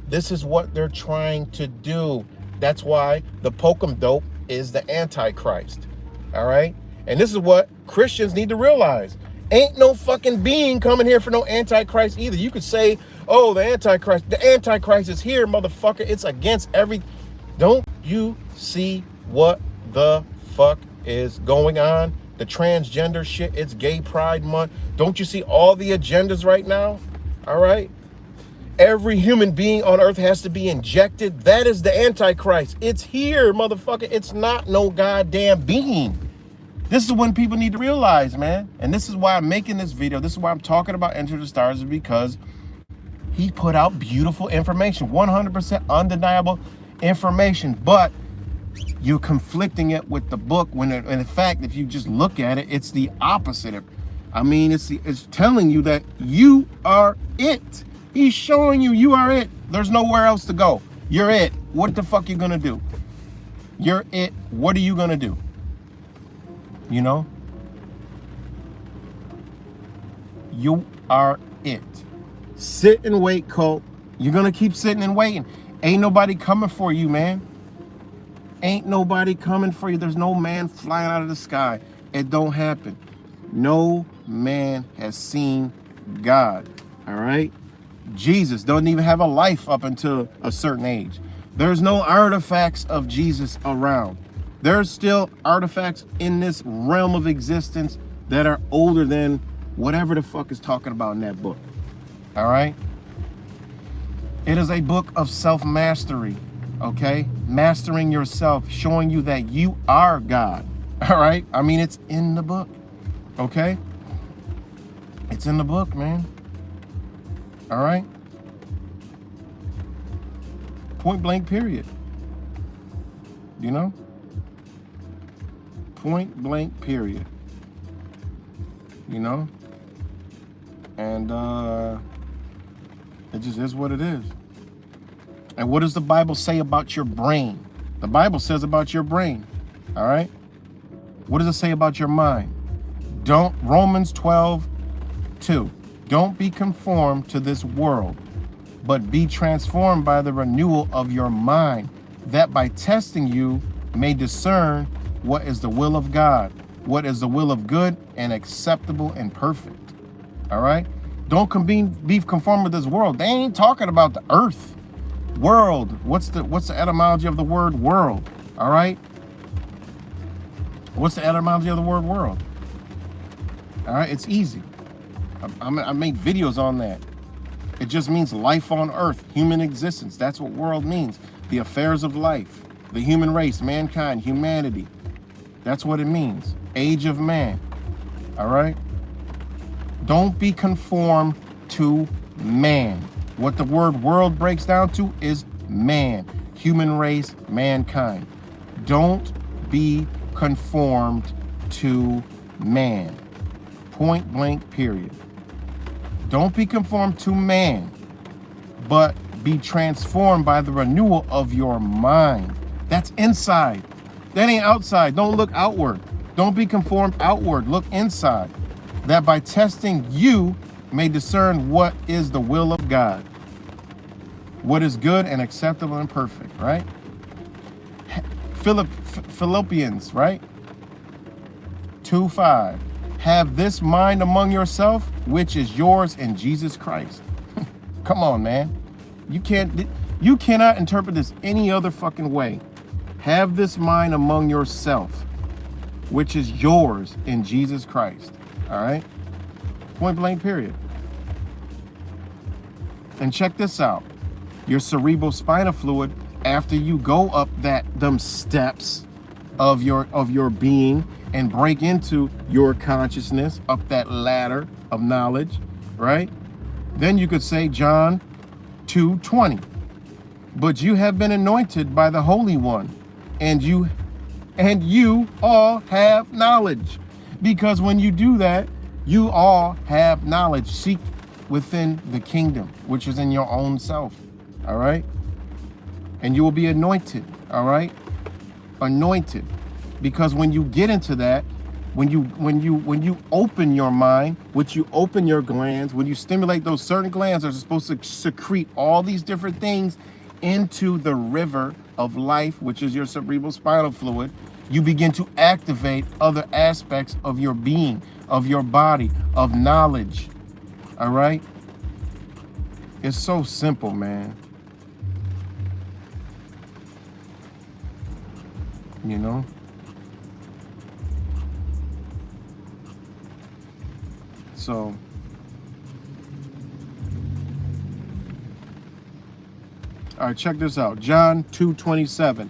This is what they're trying to do. That's why the pokem dope is the Antichrist. All right? And this is what Christians need to realize. Ain't no fucking being coming here for no Antichrist either. You could say, oh, the Antichrist is here, motherfucker. It's against every... Don't you see what the fuck is going on? The transgender shit, it's Gay Pride Month. Don't you see all the agendas right now? All right? Every human being on earth has to be injected. That is the Antichrist. It's here, motherfucker. It's not no goddamn being. This is when people need to realize, man. And this is why I'm making this video. This is why I'm talking about Enter the Stars, is because He put out beautiful information, 100% undeniable information, but you're conflicting it with the book when in fact, if you just look at it, it's the opposite. I mean, it's telling you that you are it. He's showing you you are it. There's nowhere else to go. You're it. What the fuck you gonna do? You're it. What are you gonna do? You know? You are it. Sit and wait, cult. You're gonna keep sitting and waiting. Ain't nobody coming for you, man. Ain't nobody coming for you. There's no man flying out of the sky. It don't happen. No man has seen God. All right? Jesus doesn't even have a life up until a certain age. There's no artifacts of Jesus around. There's still artifacts in this realm of existence that are older than whatever the fuck is talking about in that book. All right? It is a book of self-mastery, okay? Mastering yourself, showing you that you are God, all right? I mean, it's in the book, okay? It's in the book, man. All right? Point blank, period. You know? Point blank, period. You know? And it just is what it is. And what does the Bible say about your brain? The Bible says about your brain, all right? What does it say about your mind? Romans 12:2. Don't be conformed to this world, but be transformed by the renewal of your mind, that by testing you may discern what is the will of God, what is the will of good and acceptable and perfect. All right? Don't be conformed with this world. They ain't talking about the earth. World. What's the etymology of the word world? All right? What's the etymology of the word world? All right? It's easy. I made videos on that. It just means life on earth, human existence. That's what world means. The affairs of life, the human race, mankind, humanity. That's what it means. Age of man. All right? Don't be conformed to man. What the word world breaks down to is man, human race, mankind. Don't be conformed to man. Point blank, period. Don't be conformed to man, but be transformed by the renewal of your mind. That's inside. That ain't outside. Don't look outward. Don't be conformed outward. Look inside. That by testing you may discern what is the will of God, what is good and acceptable and perfect, right? Philippians, right? 2:5. Have this mind among yourself, which is yours in Jesus Christ. Come on, man. You cannot interpret this any other fucking way. Have this mind among yourself, which is yours in Jesus Christ. All right? Point blank, period. And check this out. Your cerebral spinal fluid, after you go up them steps of your being and break into your consciousness, up that ladder of knowledge, right? Then you could say John 2:20. But you have been anointed by the Holy One, and you all have knowledge. Because when you do that, you all have knowledge. Seek within the kingdom, which is in your own self. All right? And you will be anointed. All right? Anointed. Because when you get into that, when you open your mind, which you open your glands, when you stimulate those certain glands that are supposed to secrete all these different things into the river of life, which is your cerebral spinal fluid, you begin to activate other aspects of your being, of your body, of knowledge. All right? It's so simple, man. You know? So, all right, check this out. John 2:27.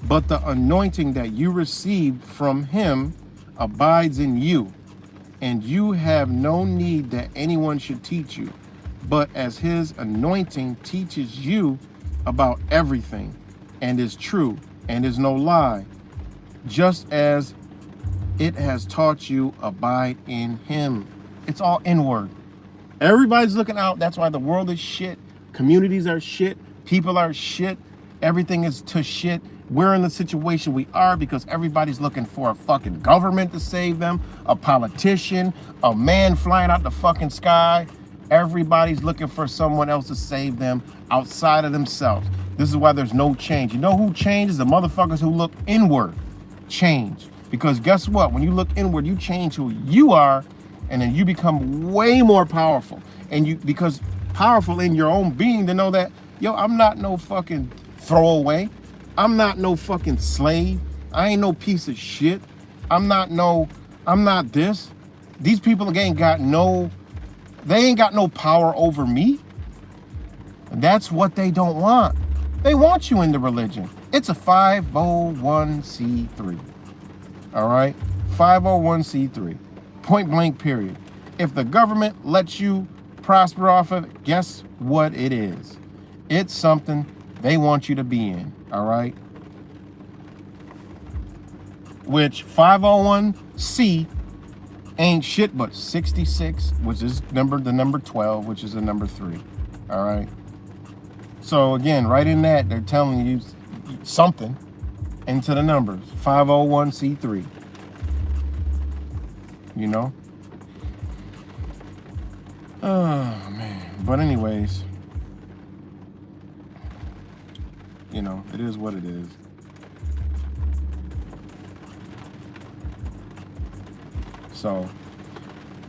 But the anointing that you received from him abides in you, and you have no need that anyone should teach you. but as his anointing teaches you about everything, and is true, and is no lie, just as it has taught you, abide in him. It's all inward. Everybody's looking out. That's why the world is shit. Communities are shit. People are shit. Everything is to shit. We're in the situation we are because everybody's looking for a fucking government to save them, a politician, a man flying out the fucking sky. Everybody's looking for someone else to save them outside of themselves. This is why there's no change. You know who changes? The motherfuckers who look inward change. Because guess what? When you look inward, you change who you are, and then you become way more powerful. And you, because powerful in your own being, to know that, yo, I'm not no fucking throwaway. I'm not no fucking slave. I ain't no piece of shit. I'm not this. These people ain't got no power over me. And that's what they don't want. They want you in the religion. It's a 501c3. All right? 501c3. Point blank, period. If the government lets you prosper off of it, guess what it is? It's something they want you to be in. All right? Which 501c ain't shit but 66, which is the number 12, which is the number 3. All right? So again, right in that, they're telling you something into the numbers. 501c3. You know? Oh, man. But anyways, you know, it is what it is. So,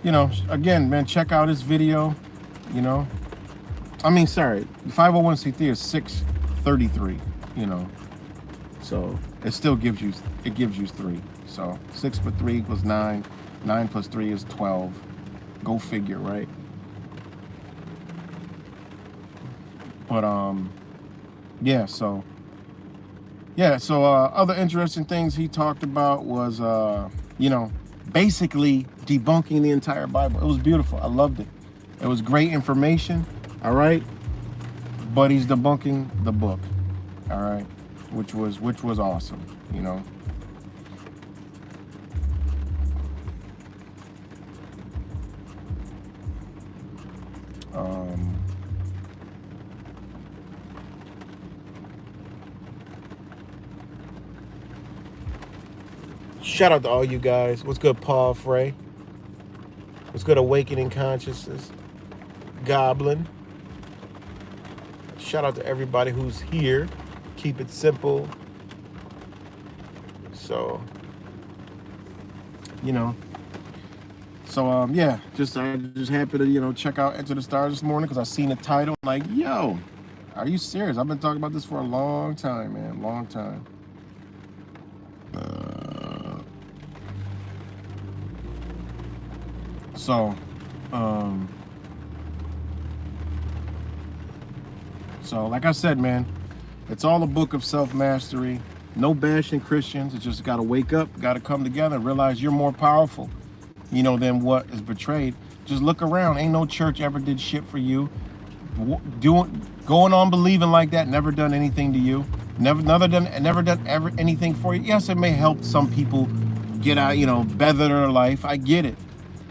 you know, again, man, check out this video, you know. I mean, sorry, 501c3 is 633, you know. So it still gives you 3. So 6 plus 3 equals 9. 9 plus 3 is 12. Go figure, right? But yeah, so other interesting things he talked about was you know, basically debunking the entire Bible. It was beautiful. I loved it. It was great information, all right? But he's debunking the book, all right? Which was awesome, you know. Shout out to all you guys. What's good, Paul Frey? What's good, Awakening Consciousness? Goblin. Shout out to everybody who's here. Keep it simple. So, you know. So, yeah, I'm just happy to, you know, check out Enter the Stars this morning because I seen the title. Like, yo, are you serious? I've been talking about this for a long time, man. Long time. So, like I said, man, it's all a book of self-mastery. No bashing Christians. It's just got to wake up, got to come together and realize you're more powerful, you know, than what is betrayed. Just look around. Ain't no church ever did shit for you. Going on believing like that, never done anything to you. Never done anything for you. Yes, it may help some people get out, you know, better their life. I get it.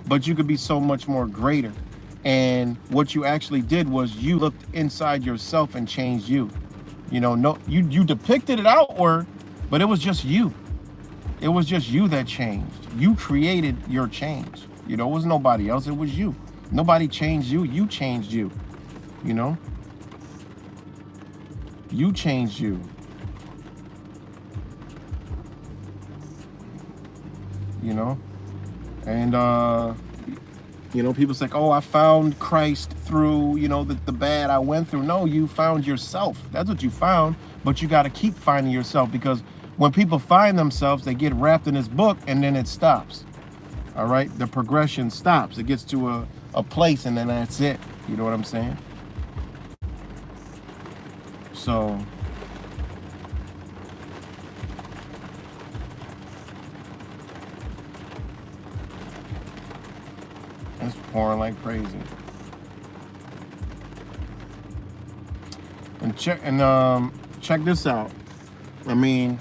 But you could be so much more greater. And what you actually did was you looked inside yourself and changed you. You know, no, you depicted it outward, but it was just you. It was just you that changed. You created your change. You know, it was nobody else. It was you. Nobody changed you. You changed you. You know? You changed you. You know? And, you know, people say, oh, I found Christ through, you know, the bad I went through. No, you found yourself. That's what you found. But you got to keep finding yourself, because when people find themselves, they get wrapped in this book and then it stops. All right? The progression stops. It gets to a place and then that's it. You know what I'm saying? So, it's pouring like crazy. And check this out. I mean,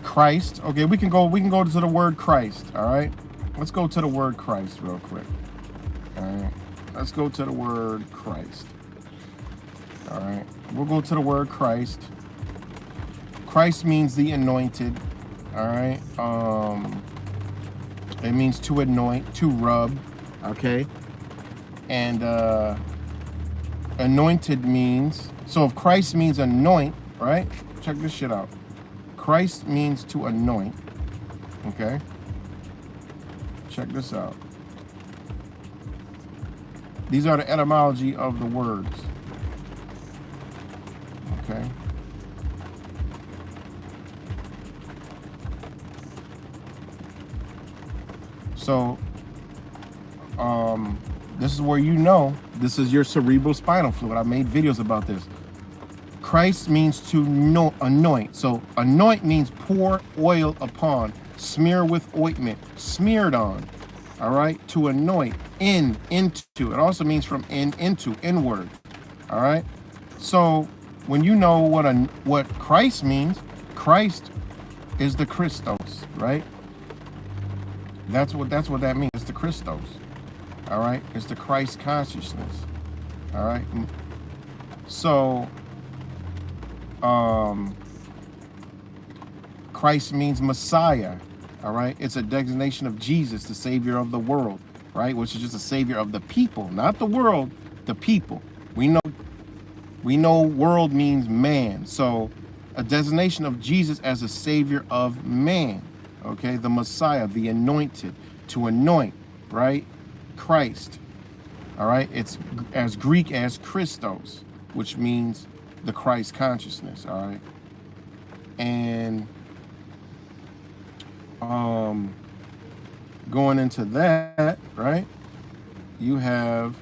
Christ. Okay, we can go to the word Christ. All right, let's go to the word Christ real quick. All right, let's go to the word Christ. All right, we'll go to the word Christ. Christ means the anointed. All right, it means to anoint, to rub. Okay, and anointed means, so if Christ means anoint, right? Check this shit out. Christ means to anoint. Okay, check this out. These are the etymology of the words. Okay. So, this is where you know this is your cerebral spinal fluid. I made videos about this. Christ means to anoint. So anoint means pour oil upon, smear with ointment, smeared on. All right, to anoint, into. It also means from into, inward. All right. So when you know what Christ means, Christ is the Christos, right? That's what that means. It's the Christos. All right, it's the Christ consciousness. All right. So Christ means Messiah. All right, it's a designation of Jesus, the Savior of the world, right? Which is just a Savior of the people, not the world, the people. We know world means man, so a designation of Jesus as a Savior of man. Okay, the Messiah, the anointed, to anoint, right? Christ. All right, it's as Greek as Christos, which means the Christ consciousness. All right, and going into that, right, you have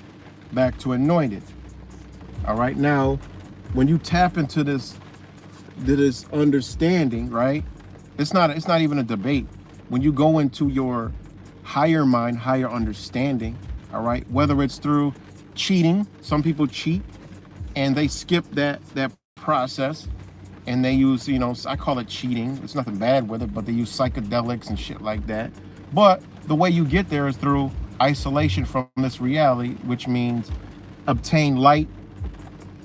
back to anointed. All right, now when you tap into this understanding, right, it's not even a debate. When you go into your higher mind, higher understanding, all right, whether it's through cheating, some people cheat and they skip that process and they use, you know, I call it cheating. There's nothing bad with it, but they use psychedelics and shit like that. But the way you get there is through isolation from this reality, which means obtain light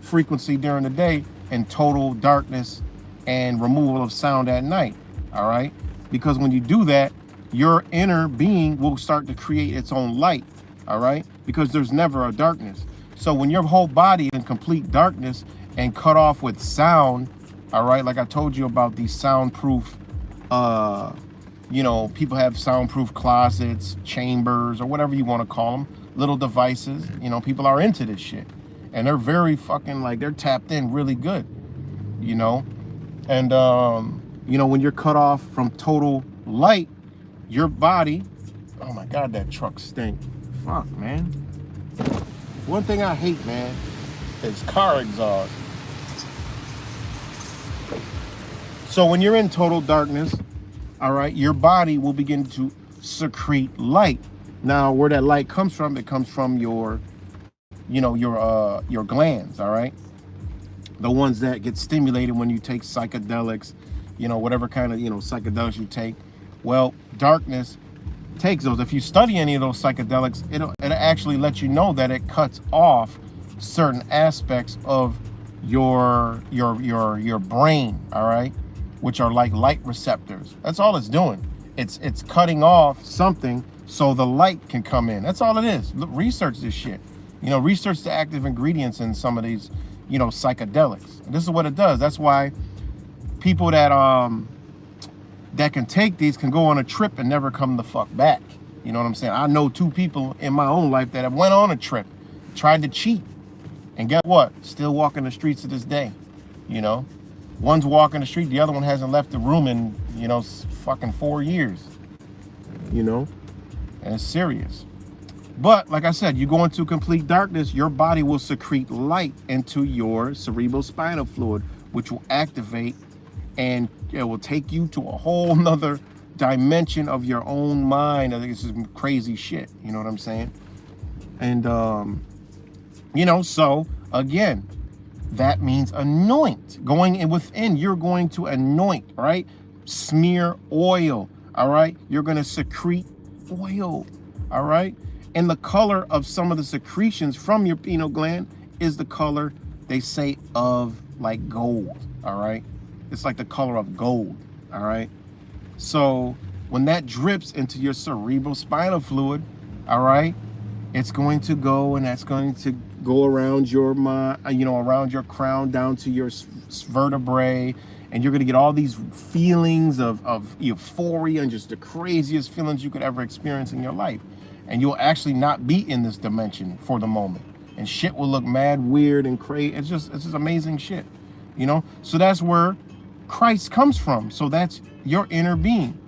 frequency during the day and total darkness and removal of sound at night. All right, because when you do that, your inner being will start to create its own light. All right, because there's never a darkness. So when your whole body is in complete darkness and cut off with sound, all right, like I told you about these soundproof, you know, people have soundproof closets, chambers, or whatever you want to call them, little devices. You know, people are into this shit and they're very fucking, like, they're tapped in really good, you know, and you know, when you're cut off from total light, your body, oh my God, that truck stink. Fuck, man. One thing I hate, man, is car exhaust. So when you're in total darkness, all right, your body will begin to secrete light. Now, where that light comes from, it comes from your, you know, your glands, all right? The ones that get stimulated when you take psychedelics, you know, whatever kind of, you know, psychedelics you take. Well, darkness takes those. If you study any of those psychedelics, it'll actually let you know that it cuts off certain aspects of your brain, all right, which are like light receptors. That's all it's doing. It's cutting off something so the light can come in. That's all it is. Look, research this shit. You know, research the active ingredients in some of these, you know, psychedelics. This is what it does. That's why people that can take these can go on a trip and never come the fuck back. You know what I'm saying? I know 2 people in my own life that have went on a trip, tried to cheat, and guess what? Still walking the streets to this day. You know, one's walking the street, the other one hasn't left the room in, you know, fucking 4 years. You know, and it's serious. But like I said, you go into complete darkness, your body will secrete light into your cerebral spinal fluid, which will activate, and it will take you to a whole nother dimension of your own mind. I think this is crazy shit. You know what I'm saying? And, you know, so again, that means anoint. Going in within, you're going to anoint, right? Smear oil, all right? You're going to secrete oil, all right? And the color of some of the secretions from your pineal gland is the color, they say, of like gold, all right? It's like the color of gold, all right? So when that drips into your cerebral spinal fluid, all right, it's going to go, and that's going to go around your mind, around your crown down to your vertebrae, and you're going to get all these feelings of euphoria and just the craziest feelings you could ever experience in your life. And you'll actually not be in this dimension for the moment, and shit will look mad weird and crazy. It's just amazing shit, So that's where Christ comes from. So that's your inner being.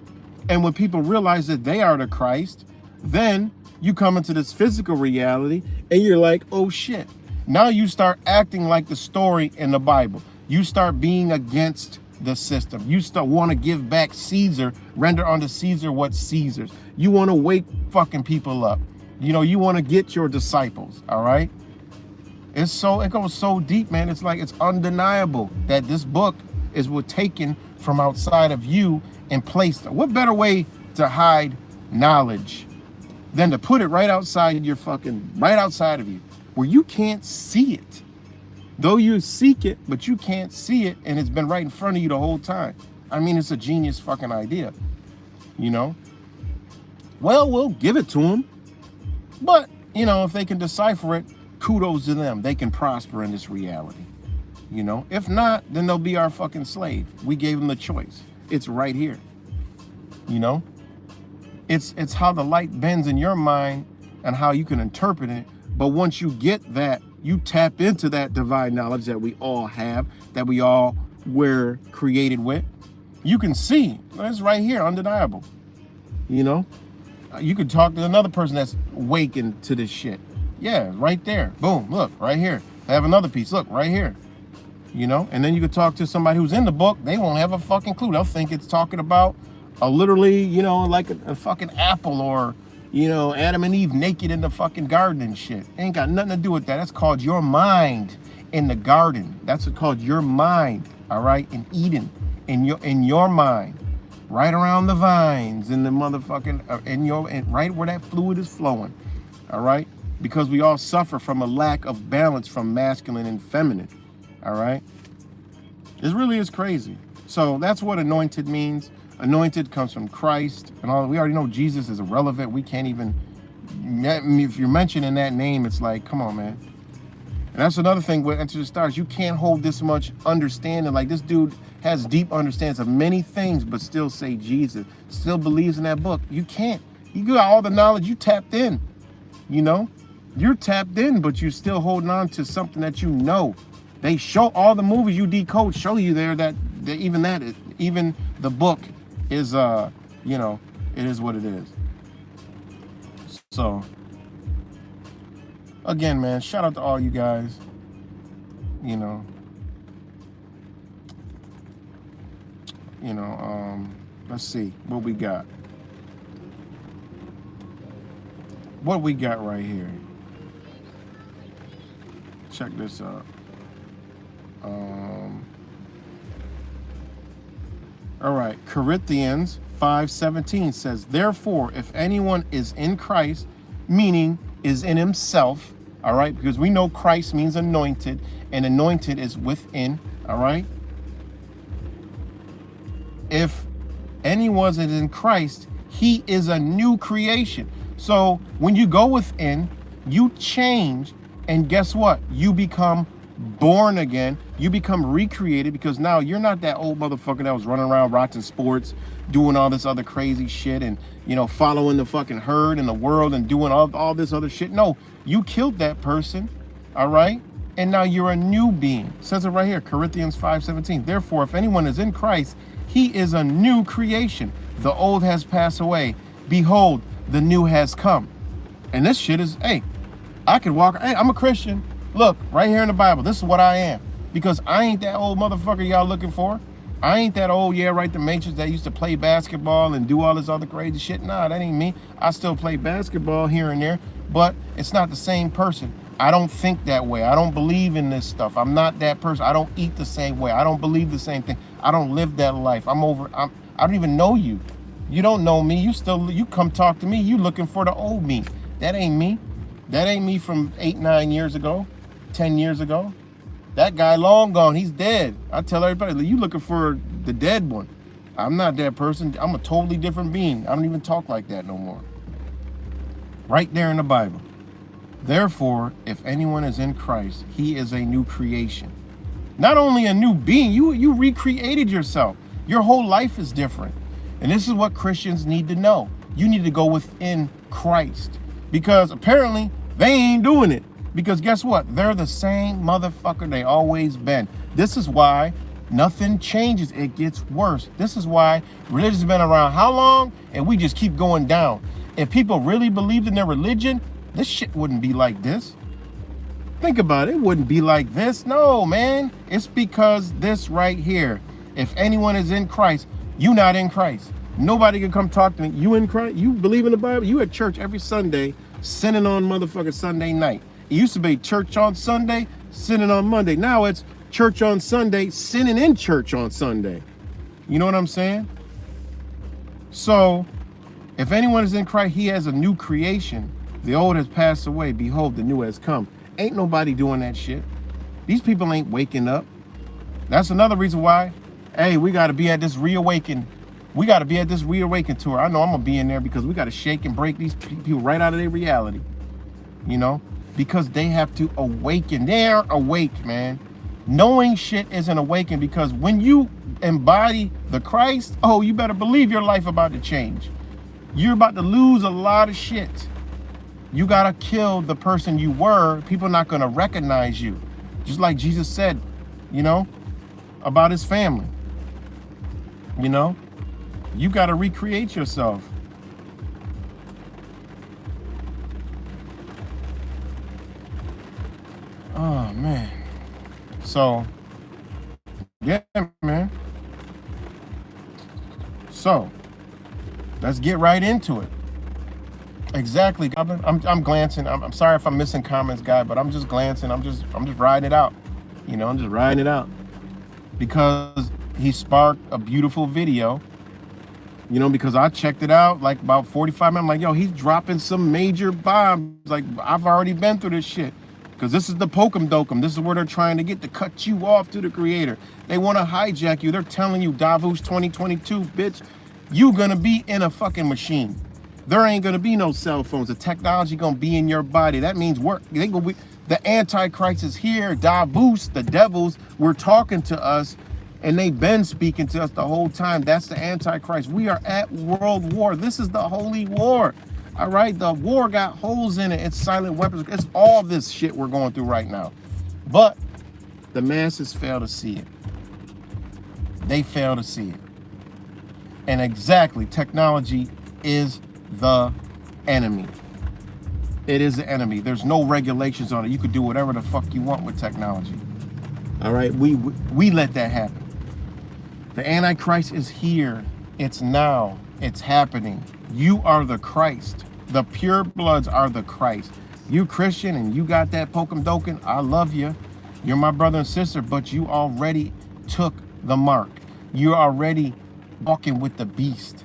And when people realize that they are the Christ, then you come into this physical reality and you're like, oh shit. Now you start acting like the story in the Bible. You start being against the system. You start want to give back Caesar, render unto Caesar what's Caesar's. You want to wake fucking people up. You want to get your disciples, all right? It goes so deep, man. It's like, it's undeniable that this book is what taken from outside of you and placed. What better way to hide knowledge than to put it right outside right outside of you, where you can't see it. Though you seek it, but you can't see it, and it's been right in front of you the whole time. I mean, it's a genius fucking idea, Well, we'll give it to them. But, if they can decipher it, kudos to them. They can prosper in this reality, If not, then they'll be our fucking slave. We gave them the choice. It's right here, It's how the light bends in your mind and how you can interpret it. But once you get that, you tap into that divine knowledge that we all have, that we all were created with. You can see, it's right here, undeniable. You could talk to another person that's wakened to this shit. Yeah, right there. Boom, look, right here. I have another piece, look, right here. And then you could talk to somebody who's in the book. They won't have a fucking clue. They'll think it's talking about literally, like a fucking apple, or, Adam and Eve naked in the fucking garden and shit. Ain't got nothing to do with that. That's called your mind in the garden. That's called your mind, all right, in Eden, in your mind, right around the vines, in the motherfucking, right where that fluid is flowing, all right, because we all suffer from a lack of balance from masculine and feminine, all right. It really is crazy. So that's what anointed means. Anointed comes from Christ, and all. We already know Jesus is irrelevant. We can't even, if you're mentioning that name, it's like, come on, man. And that's another thing with Enter the Stars. You can't hold this much understanding. Like, this dude has deep understanding of many things, but still say Jesus, still believes in that book. You can't. You got all the knowledge. You tapped in, You're tapped in, but you're still holding on to something that you know. They show all the movies you decode, show you there that even the book is, it is what it is. So, again, man, shout out to all you guys. Let's see what we got. What we got right here. Check this out. All right, Corinthians 5:17 says, therefore, if anyone is in Christ, meaning is in himself, all right, because we know Christ means anointed, and anointed is within, all right. If anyone is in Christ, he is a new creation. So when you go within, you change, and guess what? You become born again. You become recreated, because now you're not that old motherfucker that was running around watching sports, doing all this other crazy shit, and following the fucking herd in the world and doing all this other shit. No, you killed that person, all right, and now you're a new being. It says it right here, Corinthians 5:17. Therefore, if anyone is in Christ, he is a new creation. The old has passed away. Behold, the new has come. And this shit is, hey, I could walk, hey, I'm a Christian. Look, right here in the Bible, this is what I am. Because I ain't that old motherfucker y'all looking for. I ain't that old, the Matrix that used to play basketball and do all this other crazy shit. Nah, that ain't me. I still play basketball here and there, but it's not the same person. I don't think that way. I don't believe in this stuff. I'm not that person. I don't eat the same way. I don't believe the same thing. I don't live that life. I don't even know you. You don't know me. You come talk to me. You looking for the old me. That ain't me. That ain't me from 8, 9 years ago, 10 years ago. That guy long gone. He's dead. I tell everybody, you looking for the dead one. I'm not that person. I'm a totally different being. I don't even talk like that no more. Right there in the Bible. Therefore, if anyone is in Christ, he is a new creation. Not only a new being, you recreated yourself. Your whole life is different. And this is what Christians need to know. You need to go within Christ. Because apparently, they ain't doing it. Because guess what? They're the same motherfucker they always been. This is why nothing changes. It gets worse. This is why religion's been around how long? And we just keep going down. If people really believed in their religion, this shit wouldn't be like this. Think about it. It wouldn't be like this. No, man. It's because this right here. If anyone is in Christ, you not in Christ. Nobody can come talk to me. You in Christ? You believe in the Bible? You at church every Sunday, sinning on motherfucking Sunday night. It used to be church on Sunday, sinning on Monday. Now it's church on Sunday, sinning in church on Sunday. You know what I'm saying? So, if anyone is in Christ, he has a new creation. The old has passed away. Behold, the new has come. Ain't nobody doing that shit. These people ain't waking up. That's another reason why, hey, we got to be at this reawaken. We got to be at this reawaken tour. I know I'm going to be in there because we got to shake and break these people right out of their reality. You know? Because they have to awaken. They're awake, man. Knowing shit isn't awakened, because when you embody the Christ, oh, you better believe your life about to change. You're about to lose a lot of shit. You got to kill the person you were. People are not going to recognize you. Just like Jesus said, you know, about his family. You know, you got to recreate yourself. Oh, man. So, yeah, man. So, let's get right into it. Exactly. I'm glancing. I'm sorry if I'm missing comments, guy, but I'm just glancing. I'm just riding it out. You know, I'm just riding it out. Because he sparked a beautiful video. You know, because I checked it out like about 45 minutes. I'm like, yo, he's dropping some major bombs. Like, I've already been through this shit. Because this is the Pokem Dokem. This is where they're trying to get to cut you off to the creator. They want to hijack you. They're telling you, Davos 2022, bitch, you gonna be in a fucking machine. There ain't gonna be no cell phones. The technology gonna be in your body. That means they gonna be, the Antichrist is here. Davos, the devils, were talking to us, and they've been speaking to us the whole time. That's the Antichrist. We are at world war. This is the holy war. All right, the war got holes in it. It's silent weapons. It's all this shit we're going through right now. But the masses fail to see it. They fail to see it. And exactly, technology is the enemy. It is the enemy. There's no regulations on it. You could do whatever the fuck you want with technology. All right, we let that happen. The Antichrist is here. It's now. It's happening. You are the Christ. The pure bloods are the Christ. You Christian and you got that Pokem Dokem, I love you. You're my brother and sister, but you already took the mark. You're already walking with the beast.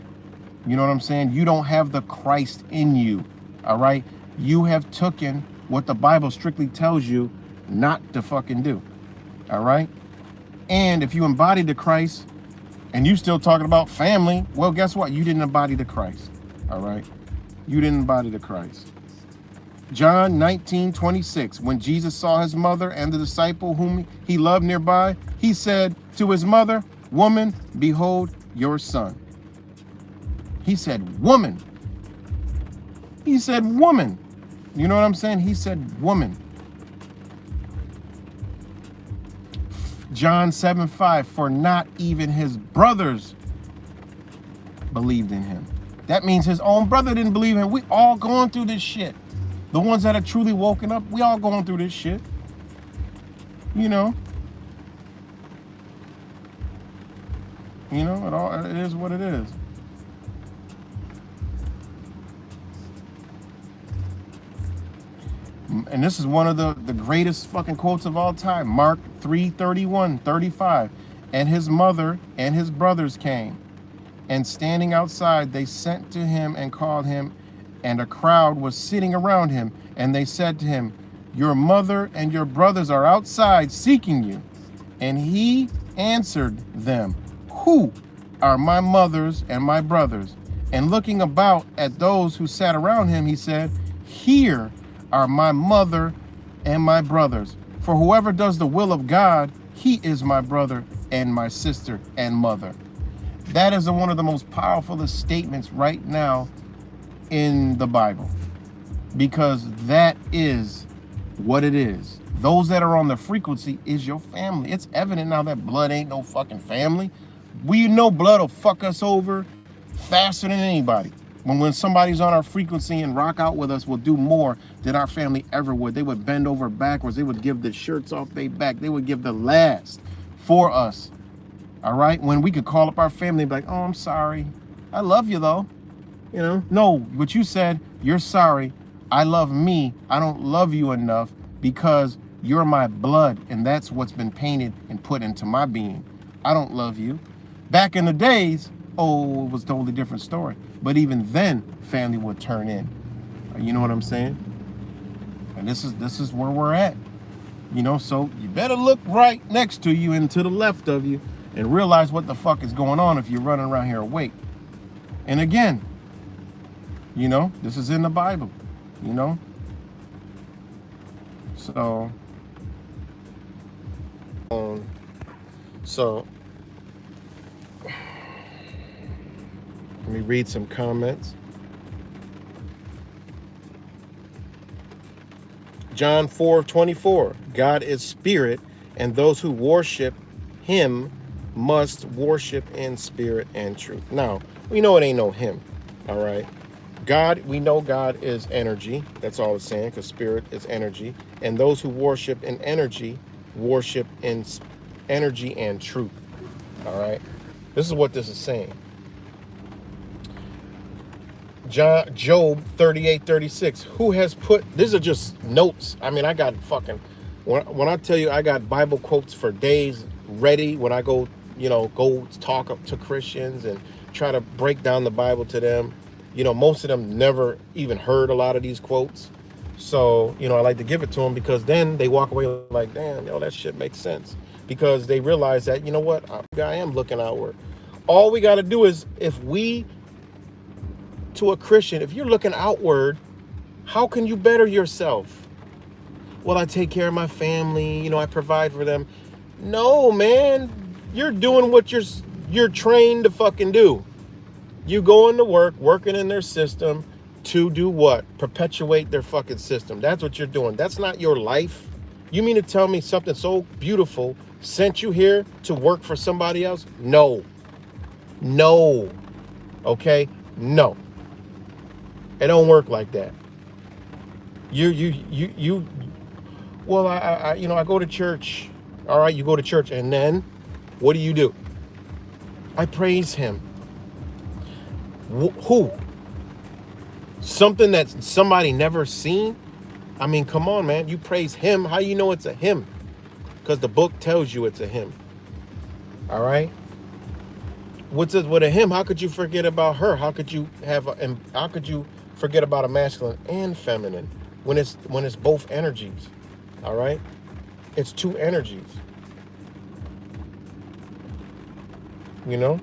You know what I'm saying? You don't have the Christ in you. All right? You have taken what the Bible strictly tells you not to fucking do. All right? And if you embody the Christ and you still talking about family, well, guess what? You didn't embody the Christ. All right? You didn't embody the Christ. John 19:26. When Jesus saw his mother and the disciple whom he loved nearby, he said to his mother, "Woman, behold your son." He said, "Woman." He said, "Woman." You know what I'm saying? He said, "Woman." John 7:5. For not even his brothers believed in him. That means his own brother didn't believe in him. We all going through this shit. The ones that are truly woken up, we all going through this shit. You know. You know, it is what it is. And this is one of the greatest fucking quotes of all time. Mark 3:31-35. And his mother and his brothers came, and standing outside, they sent to him and called him, and a crowd was sitting around him. And they said to him, your mother and your brothers are outside seeking you. And he answered them, who are my mothers and my brothers? And looking about at those who sat around him, he said, here are my mother and my brothers. For whoever does the will of God, he is my brother and my sister and mother. That is one of the most powerful statements right now in the Bible, because that is what it is. Those that are on the frequency is your family. It's evident now that blood ain't no fucking family. We know blood will fuck us over faster than anybody. When somebody's on our frequency and rock out with us, will do more than our family ever would. They would bend over backwards. They would give the shirts off their back. They would give the last for us. All right? When we could call up our family and be like, oh, I'm sorry. I love you, though. You know? No, what you said, you're sorry. I love me. I don't love you enough because you're my blood, and that's what's been painted and put into my being. I don't love you. Back in the days, oh, it was a totally different story. But even then, family would turn in. You know what I'm saying? And this is where we're at. You know, so you better look right next to you and to the left of you and realize what the fuck is going on if you're running around here awake. And again, you know, this is in the Bible, you know? So let me read some comments. John 4:24, God is spirit, and those who worship him must worship in spirit and truth. Now, we know it ain't no him, all right? God, we know God is energy. That's all it's saying, because spirit is energy. And those who worship in energy, worship in energy and truth, all right? This is what this is saying. Job 38:36. Who has put, these are just notes. I mean, I got fucking, when I tell you I got Bible quotes for days ready when I go, you know, go talk to Christians and try to break down the Bible to them. You know, most of them never even heard a lot of these quotes. So, you know, I like to give it to them because then they walk away like, damn, yo, that shit makes sense. Because they realize that, you know what, I am looking outward. All we got to do is, if we, to a Christian, if you're looking outward, how can you better yourself? Well, I take care of my family, you know, I provide for them. No, man, you're doing what you're trained to fucking do. You going to work, working in their system to do what? Perpetuate their fucking system. That's what you're doing. That's not your life. You mean to tell me something so beautiful sent you here to work for somebody else? No. No. Okay? No. It don't work like that. Well, I you know, I go to church. All right, you go to church, and then what do? I praise him. Who? Something that somebody never seen? I mean, come on, man. You praise him. How you know it's a him? Because the book tells you it's a him. All right? With a him, how could you forget about her? How could you forget about a masculine and feminine when it's both energies? All right? It's two energies. You know?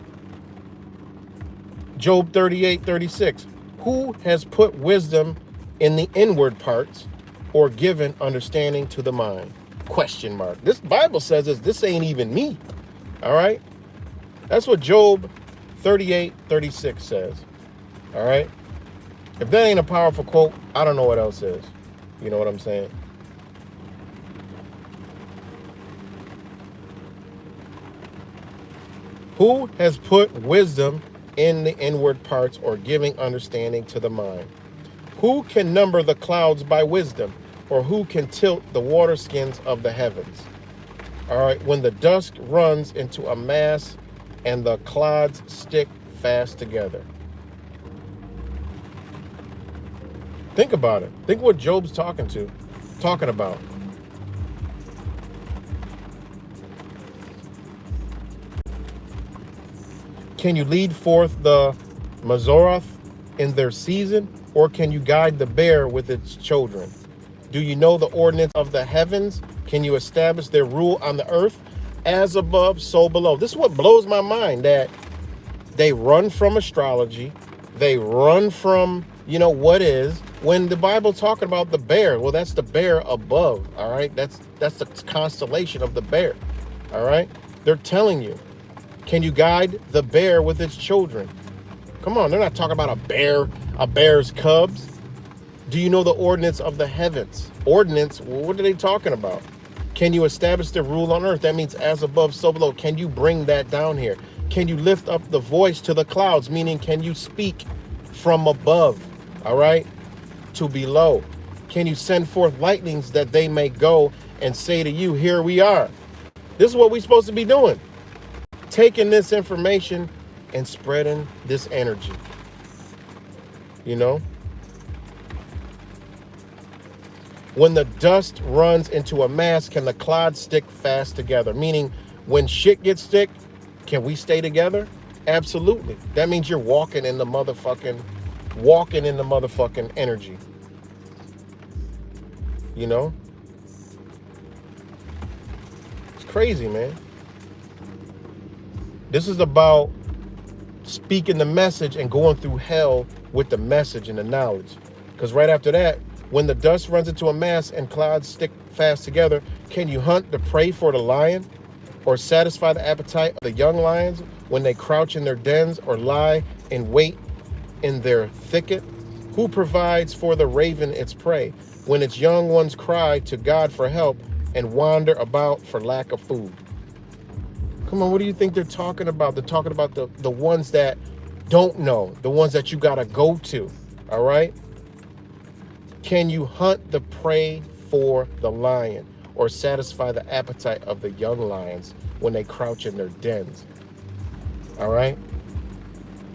Job 38:36. Who has put wisdom in the inward parts or given understanding to the mind? Question mark. This Bible says this ain't even me. All right? That's what Job 38:36 says. All right? If that ain't a powerful quote, I don't know what else is. You know what I'm saying? Who has put wisdom in the inward parts or giving understanding to the mind? Who can number the clouds by wisdom, or who can tilt the water skins of the heavens? All right, when the dusk runs into a mass and the clods stick fast together. Think about it. Think what Job's talking to. talking about? Can you lead forth the Mazoroth in their season, or can you guide the bear with its children? Do you know the ordinance of the heavens? Can you establish their rule on the earth? As above, so below. This is what blows my mind, that they run from astrology. They run from, what is, when the Bible talking about the bear. Well, that's the bear above, all right? That's the constellation of the bear, all right? They're telling you, can you guide the bear with its children? Come on, they're not talking about a bear's cubs. Do you know the ordinance of the heavens? Ordinance, well, what are they talking about? Can you establish the rule on earth? That means as above, so below. Can you bring that down here? Can you lift up the voice to the clouds? Meaning, can you speak from above, all right, to below? Can you send forth lightnings that they may go and say to you, here we are? This is what we're supposed to be doing. Taking this information and spreading this energy, When the dust runs into a mass, can the clods stick fast together? Meaning, when shit gets thick, can we stay together? Absolutely. That means you're walking in the motherfucking energy. It's crazy, man. This is about speaking the message and going through hell with the message and the knowledge. Because right after that, when the dust runs into a mass and clouds stick fast together, can you hunt the prey for the lion, or satisfy the appetite of the young lions when they crouch in their dens or lie in wait in their thicket? Who provides for the raven its prey when its young ones cry to God for help and wander about for lack of food? Come on, what do you think they're talking about? They're talking about the ones that don't know, the ones that you gotta go to, all right? Can you hunt the prey for the lion, or satisfy the appetite of the young lions when they crouch in their dens? All right?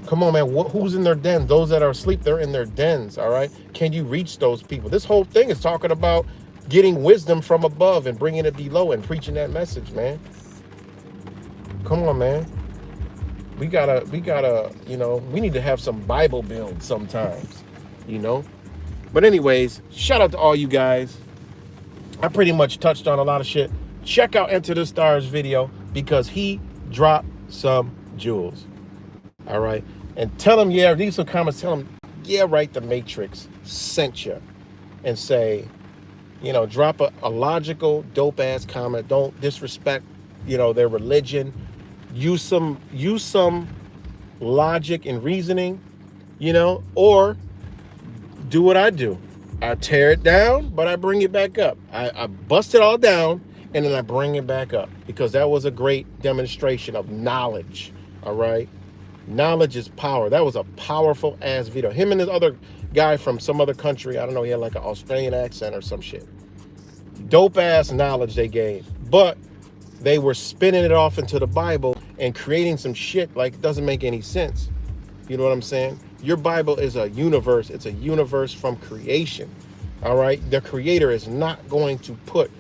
Come on, man. Who's in their dens? Those that are asleep, they're in their dens, all right? Can you reach those people? This whole thing is talking about getting wisdom from above and bringing it below and preaching that message, man. Come on, man. We gotta, we need to have some Bible build sometimes, But anyways, shout out to all you guys. I pretty much touched on a lot of shit. Check out Enter the Stars video, because he dropped some jewels. All right. And tell him, leave some comments. Tell him, right, the Matrix sent you. And say, drop a logical, dope ass comment. Don't disrespect, their religion. Use some logic and reasoning, or do what I do. I tear it down, but I bring it back up. I bust it all down, and then I bring it back up, because that was a great demonstration of knowledge, all right? Knowledge is power. That was a powerful ass video. Him and this other guy from some other country, I don't know, he had like an Australian accent or some shit. Dope ass knowledge they gave, but they were spinning it off into the Bible and creating some shit like it doesn't make any sense. You know what I'm saying? Your Bible is a universe. It's a universe from creation. All right? The creator is not going to put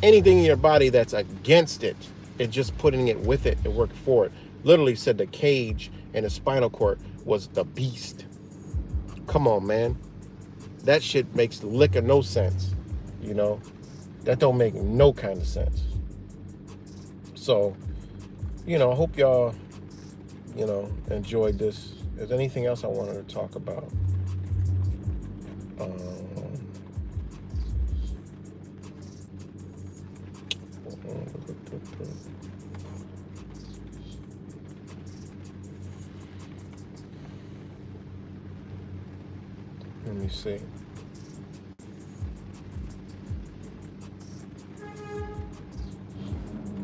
anything in your body that's against it. It's just putting it with it and work for it. Literally said the cage and the spinal cord was the beast. Come on, man. That shit makes lick of no sense. That don't make no kind of sense. So, I hope y'all, enjoyed this. Is there anything else I wanted to talk about? Let me see.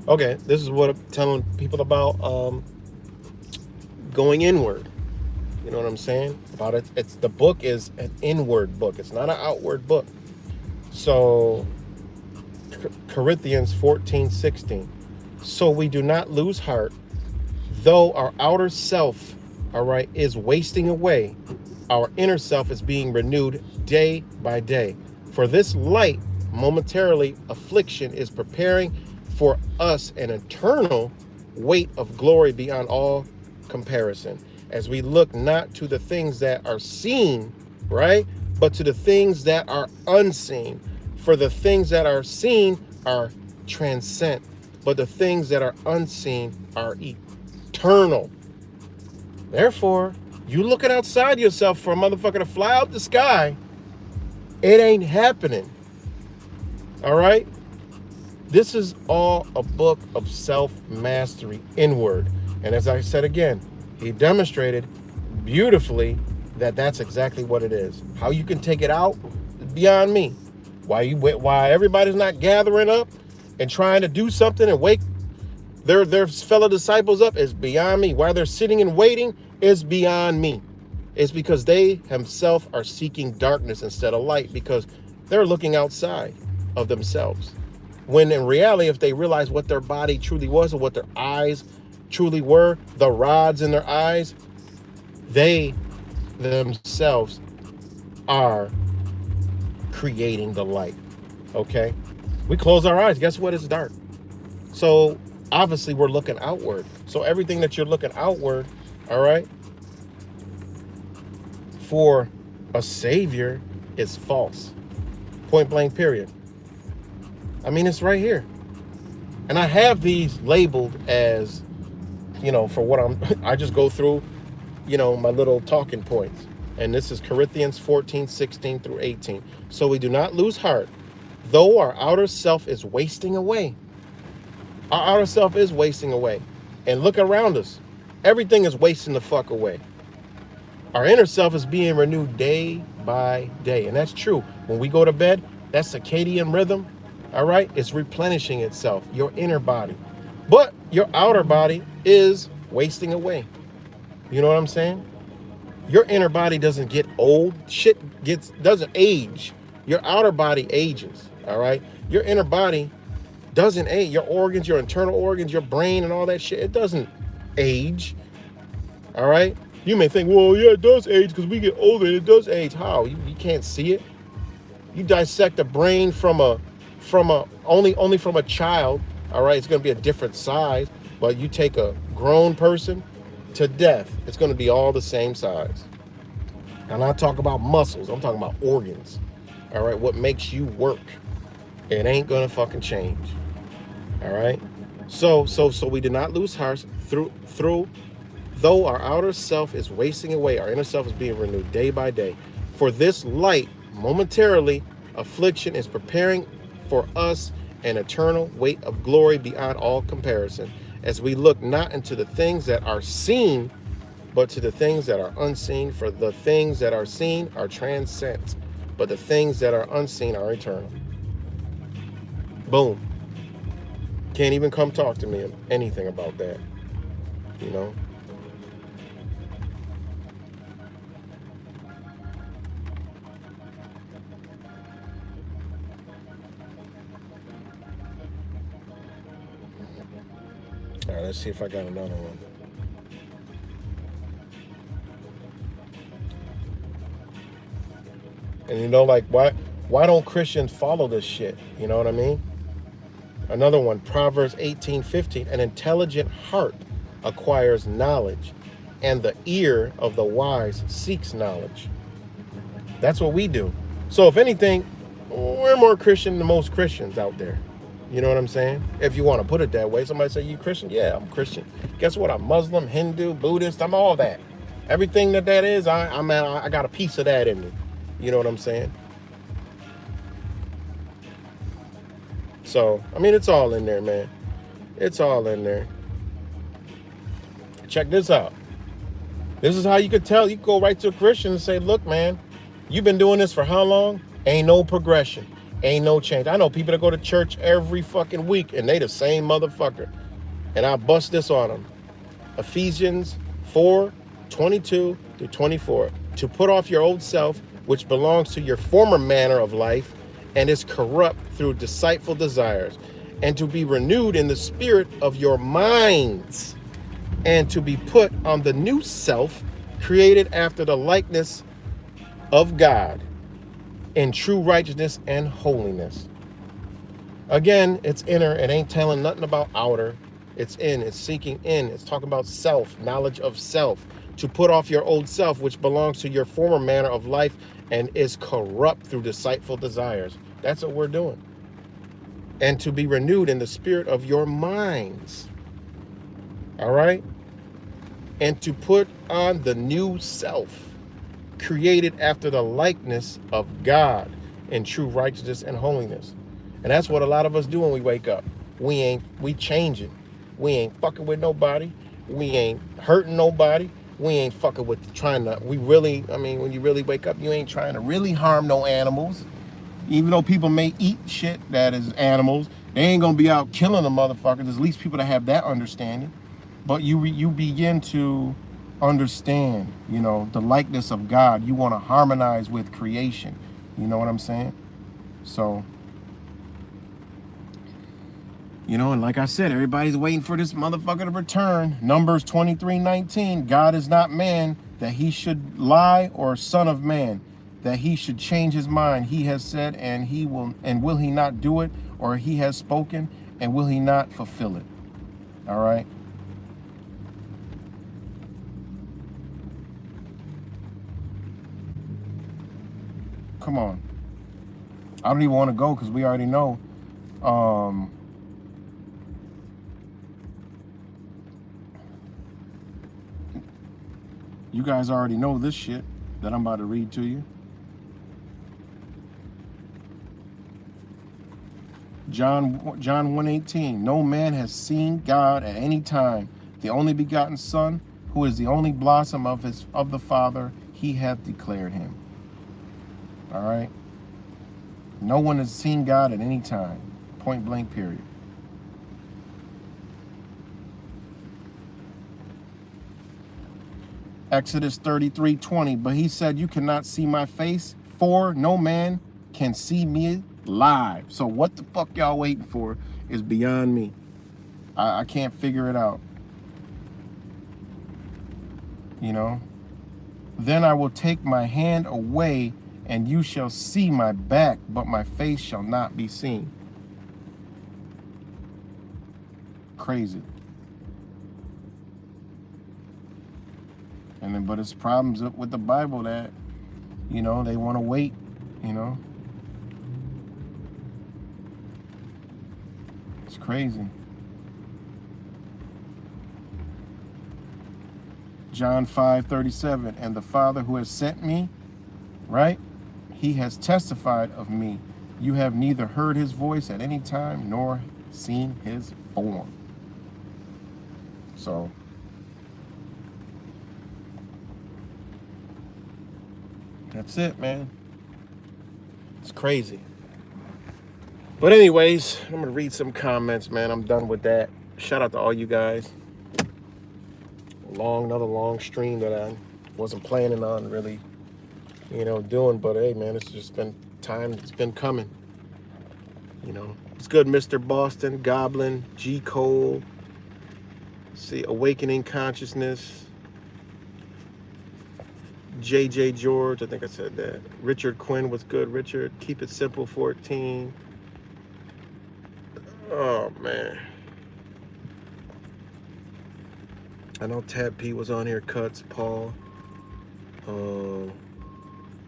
Okay, this is what I'm telling people about going inward. You know what I'm saying? About it. It's the book is an inward book. It's not an outward book. So Corinthians 14:16. So we do not lose heart, though our outer self, all right, is wasting away. Our inner self is being renewed day by day. For this light momentarily affliction is preparing for us an eternal weight of glory beyond all comparison, as we look not to the things that are seen, right, but to the things that are unseen. For the things that are seen are transcendent, but the things that are unseen are eternal. Therefore, you looking outside yourself for a motherfucker to fly out the sky, it ain't happening. All right? This is all a book of self-mastery inward. And as I said again, he demonstrated beautifully that that's exactly what it is. How you can take it out is beyond me. Why everybody's not gathering up and trying to do something and wake their fellow disciples up is beyond me. Why they're sitting and waiting is beyond me. It's because they themselves are seeking darkness instead of light, because they're looking outside of themselves. When in reality, if they realize what their body truly was and what their eyes truly were, the rods in their eyes, they themselves are creating the light. Okay? We close our eyes. Guess what? It's dark. So obviously we're looking outward. So everything that you're looking outward, all right, for a savior is false. Point blank, period. I mean, it's right here. And I have these labeled as, for what I just go through, my little talking points. And this is Corinthians 14, 16 through 18. So we do not lose heart, though our outer self is wasting away. Our outer self is wasting away. And look around us. Everything is wasting the fuck away. Our inner self is being renewed day by day. And that's true. When we go to bed, that circadian rhythm, all right, it's replenishing itself, your inner body. But your outer body is wasting away. You know what I'm saying? Your inner body doesn't get old. Shit doesn't age. Your outer body ages, all right? Your inner body doesn't age. Your organs, your internal organs, your brain and all that shit, it doesn't age, all right? You may think, well, yeah, it does age because we get older. It does age. How? You can't see it. You dissect a brain from a child, all right? It's going to be a different size, but you take a grown person to death, it's going to be all the same size. And I talk about muscles. I'm talking about organs, all right? What makes you work? It ain't going to fucking change, all right? So we do not lose heart through though our outer self is wasting away, our inner self is being renewed day by day. For this light, momentarily, affliction is preparing for us an eternal weight of glory beyond all comparison, as we look not into the things that are seen, but to the things that are unseen. For the things that are seen are transcendent, but the things that are unseen are eternal. Boom. Can't even come talk to me anything about that, All right, let's see if I got another one. And why don't Christians follow this shit? You know what I mean? Another one, Proverbs 18:15. An intelligent heart acquires knowledge, and the ear of the wise seeks knowledge. That's what we do. So if anything, we're more Christian than most Christians out there. You know what I'm saying? If you want to put it that way. Somebody say, you Christian? Yeah, I'm Christian. Guess what? I'm Muslim, Hindu, Buddhist. I'm all that. Everything that is, I got a piece of that in me. You know what I'm saying? So, I mean, it's all in there, man. It's all in there. Check this out. This is how you could tell. You could go right to a Christian and say, look, man, you've been doing this for how long? Ain't no progression. Ain't no change. I know people that go to church every fucking week and they the same motherfucker. And I bust this on them. Ephesians 4:22 through 24. To put off your old self, which belongs to your former manner of life and is corrupt through deceitful desires, and to be renewed in the spirit of your minds, and to be put on the new self, created after the likeness of God in true righteousness and holiness. Again, it's inner. It ain't telling nothing about outer. It's in. It's seeking in. It's talking about self, knowledge of self. To put off your old self, which belongs to your former manner of life and is corrupt through deceitful desires. That's what we're doing. And to be renewed in the spirit of your minds. All right? And to put on the new self, created after the likeness of God in true righteousness and holiness. And that's what a lot of us do when we wake up. We changing. We ain't fucking with nobody. We ain't hurting nobody. We ain't fucking with when you really wake up, you ain't trying to really harm no animals. Even though people may eat shit that is animals, they ain't gonna be out killing the motherfuckers. There's at least people that have that understanding. But you begin to understand, the likeness of God. You want to harmonize with creation. You know what I'm saying? So, and like I said, everybody's waiting for this motherfucker to return. Numbers 23:19. God is not man that he should lie, or son of man that he should change his mind. He has said, and will he not do it? Or he has spoken, and will he not fulfill it? All right. Come on. I don't even want to go because we already know. You guys already know this shit that I'm about to read to you. John 1:18. No man has seen God at any time. The only begotten Son, who is the only blossom of the Father, he hath declared him. All right. No one has seen God at any time. Point blank, period. Exodus 33:20. But he said, you cannot see my face, for no man can see me live. So what the fuck y'all waiting for is beyond me. I can't figure it out. Then I will take my hand away, and you shall see my back, but my face shall not be seen. Crazy. But it's problems with the Bible that, they want to wait, It's crazy. John 5:37. And the Father who has sent me, right? He has testified of me. You have neither heard his voice at any time nor seen his form. So, that's it, man. It's crazy. But anyways, I'm going to read some comments, man. I'm done with that. Shout out to all you guys. Another long stream that I wasn't planning on really, doing. But hey, man, it's just been time. It's been coming. It's good, Mr. Boston, Goblin, G. Cole. See, Awakening Consciousness. J.J. George, I think I said that. Richard Quinn was good. Richard, Keep It Simple 14. Oh, man. I know Tab P was on here. Cuts, Paul.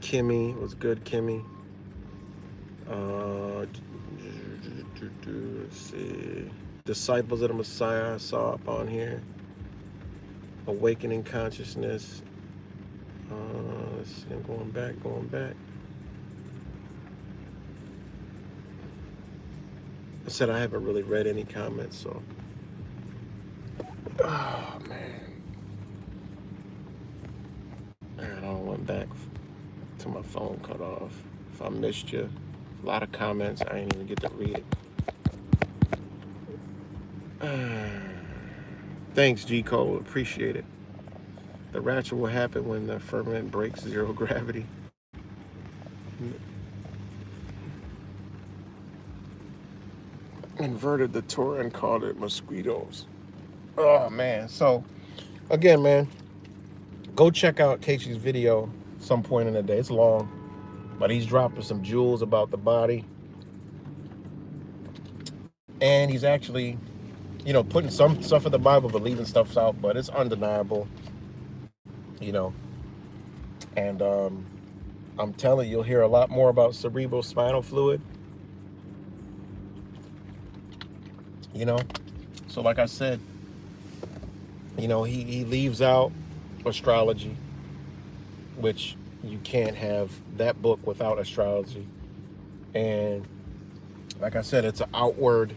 Kimmy was good. Kimmy. Let's see. Disciples of the Messiah I saw up on here. Awakening Consciousness. Let's see. I'm going back. I said I haven't really read any comments, so. Oh, man. I went back to my phone cut off. If I missed you, a lot of comments, I ain't even get to read it. Thanks, G. Cole. Appreciate it. The rapture will happen when the firmament breaks zero gravity. Inverted the Torah and called it mosquitoes. Oh, man. So, again, man, go check out Casey's video some point in the day. It's long, but he's dropping some jewels about the body. And he's actually, putting some stuff in the Bible, but leaving stuff out. But it's undeniable, you know. And I'm telling you, you'll hear a lot more about cerebral spinal fluid, you know. So like I said, he leaves out astrology, which you can't have that book without astrology. And like I said, it's an outward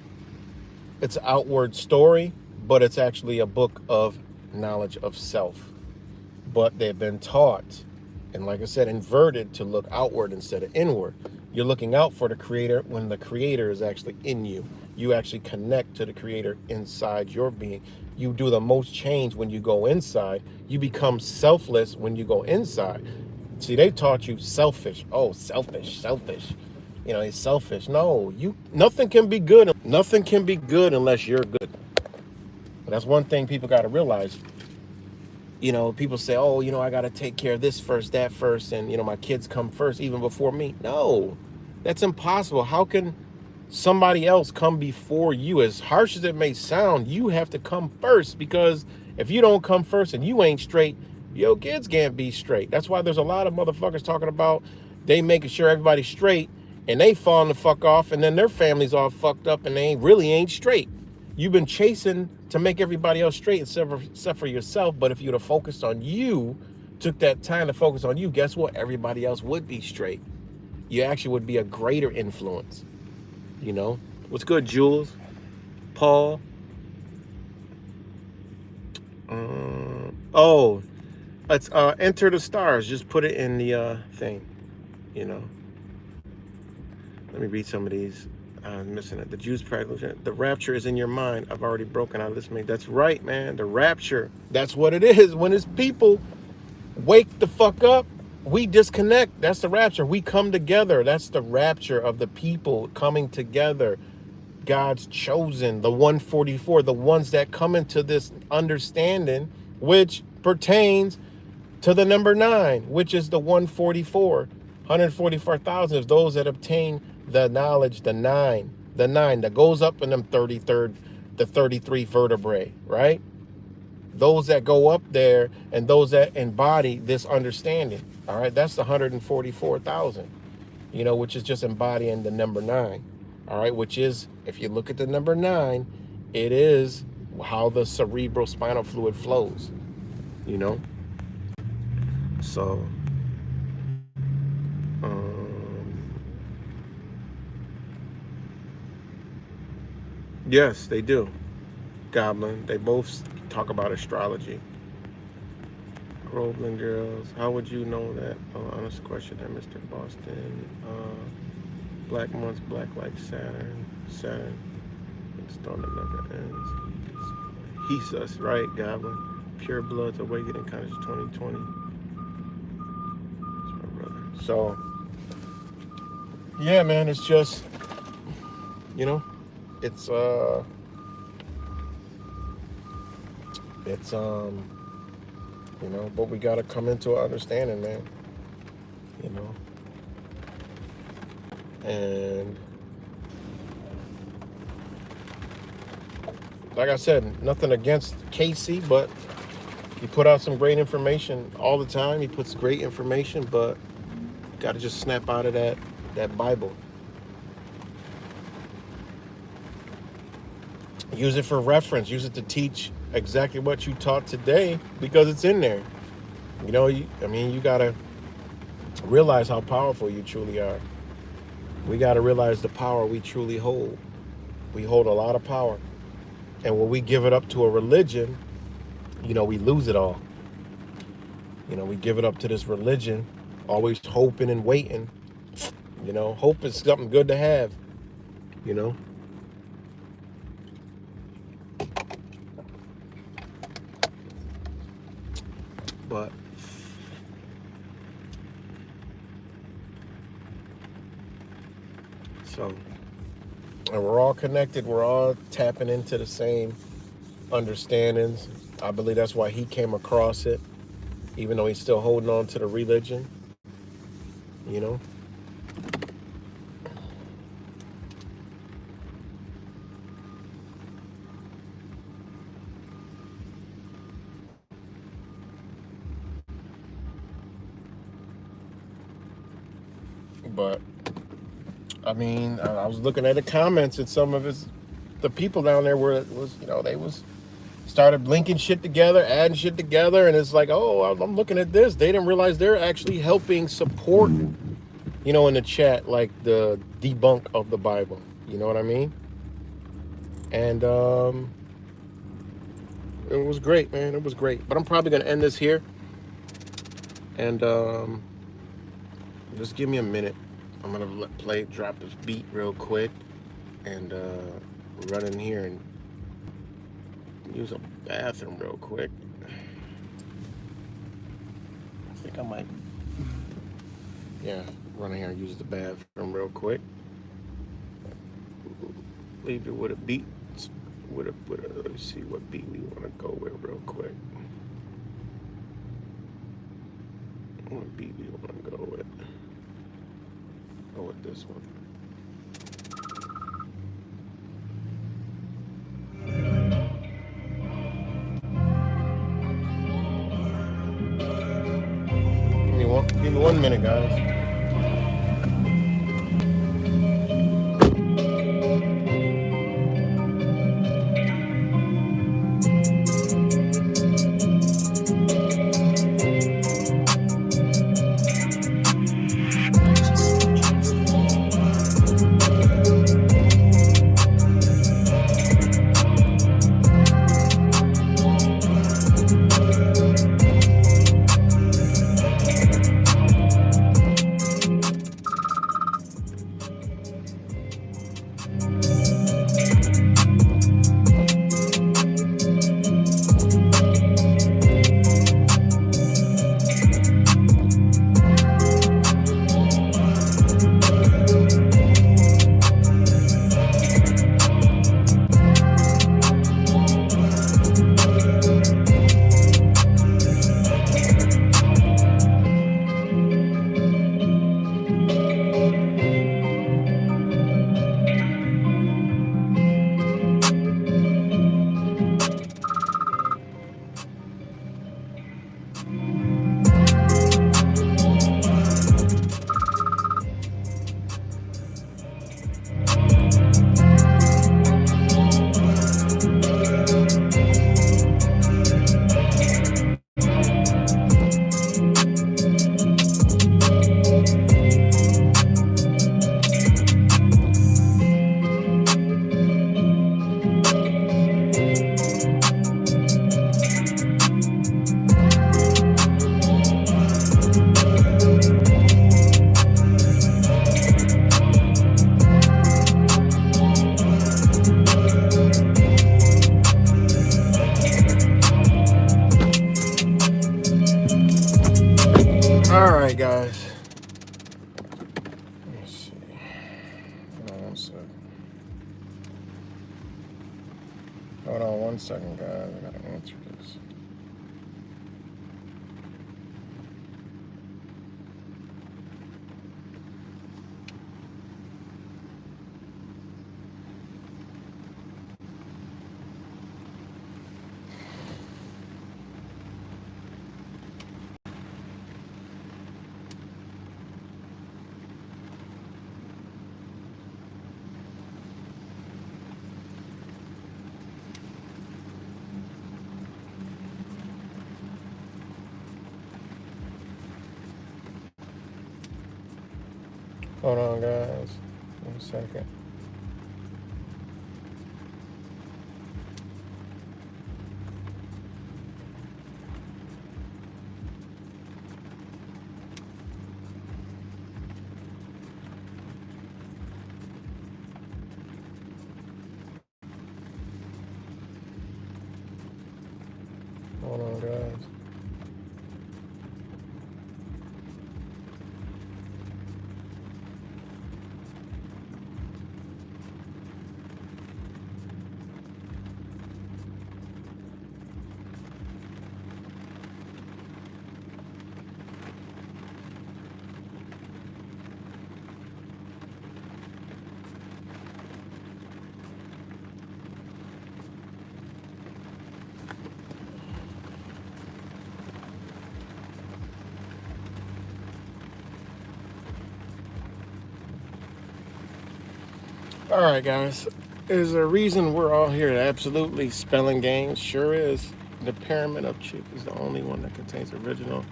story, but it's actually a book of knowledge of self. But they've been taught, and like I said, inverted to look outward instead of inward. You're looking out for the creator when the creator is actually in you. You actually connect to the creator inside your being. You do the most change when you go inside. You become selfless when you go inside. See, they taught you selfish. Oh, selfish. He's selfish. No, nothing can be good. Nothing can be good unless you're good. That's one thing people got to realize. People say, oh, I got to take care of this first, that first, and, my kids come first even before me. No, that's impossible. How can somebody else come before you? As harsh as it may sound, you have to come first, because if you don't come first and you ain't straight, your kids can't be straight. That's why there's a lot of motherfuckers talking about they making sure everybody's straight and they falling the fuck off, and then their family's all fucked up and they really ain't straight. You've been chasing to make everybody else straight except for yourself. But if you'd have focused on you, took that time to focus on you, guess what? Everybody else would be straight. You actually would be a greater influence. What's good, Jules? Paul? Let's enter the stars. Just put it in the thing. Let me read some of these. I'm missing it. The Jews practice the rapture is in your mind. I've already broken out of this. That's right, man. The rapture. That's what it is. When his people wake the fuck up, we disconnect. That's the rapture. We come together. That's the rapture of the people coming together. God's chosen, the 144, the ones that come into this understanding, which pertains to the number 9, which is the 144. 144,000 is those that obtain the knowledge, the nine that goes up in them 33 vertebrae, right? Those that go up there and those that embody this understanding, all right? That's the 144,000, which is just embodying the number 9, all right? Which is, if you look at the number 9, it is how the cerebral spinal fluid flows, So, yes, they do. Goblin, they both talk about astrology. Groveland girls, how would you know that? Honest question there, Mr. Boston. Black months, black like Saturn. It's on the never ends. He's us, right, Goblin? Pure Bloods Awakening Conscious 2020. That's my brother. So, yeah, man, it's just, it's but we gotta come into an understanding, man. And like I said, nothing against Casey, but he put out some great information all the time. He puts great information, but gotta just snap out of that Bible. Use it for reference. Use it to teach exactly what you taught today, because it's in there. You gotta realize how powerful you truly are. We gotta realize the power we truly hold. We hold a lot of power. And when we give it up to a religion, we lose it all. We give it up to this religion, always hoping and waiting. Hope is something good to have, But so, and we're all connected. We're all tapping into the same understandings. I believe that's why he came across it, even though he's still holding on to the religion, But I mean, I was looking at the comments, and some of the people down there they started linking shit together, adding shit together, and it's like, oh, I'm looking at this. They didn't realize they're actually helping support, in the chat, like the debunk of the Bible. You know what I mean? And it was great, man. It was great. But I'm probably gonna end this here, and just give me a minute. I'm gonna drop this beat real quick, and run in here and use a bathroom real quick. I think I might, run in here and use the bathroom real quick. Leave it with a beat. Let's see what beat we want to go with real quick. What beat we want to go with? Go with this one. Give me 1 minute, guys. All right, guys. Let me see. Hold on 1 second. Hold on 1 second, guys. I gotta answer this. Hold on, guys. 1 second. Hold on, guys. All right, guys. Is there a reason we're all here? Absolutely. Spelling games sure is. The pyramid of Chick is the only one that contains original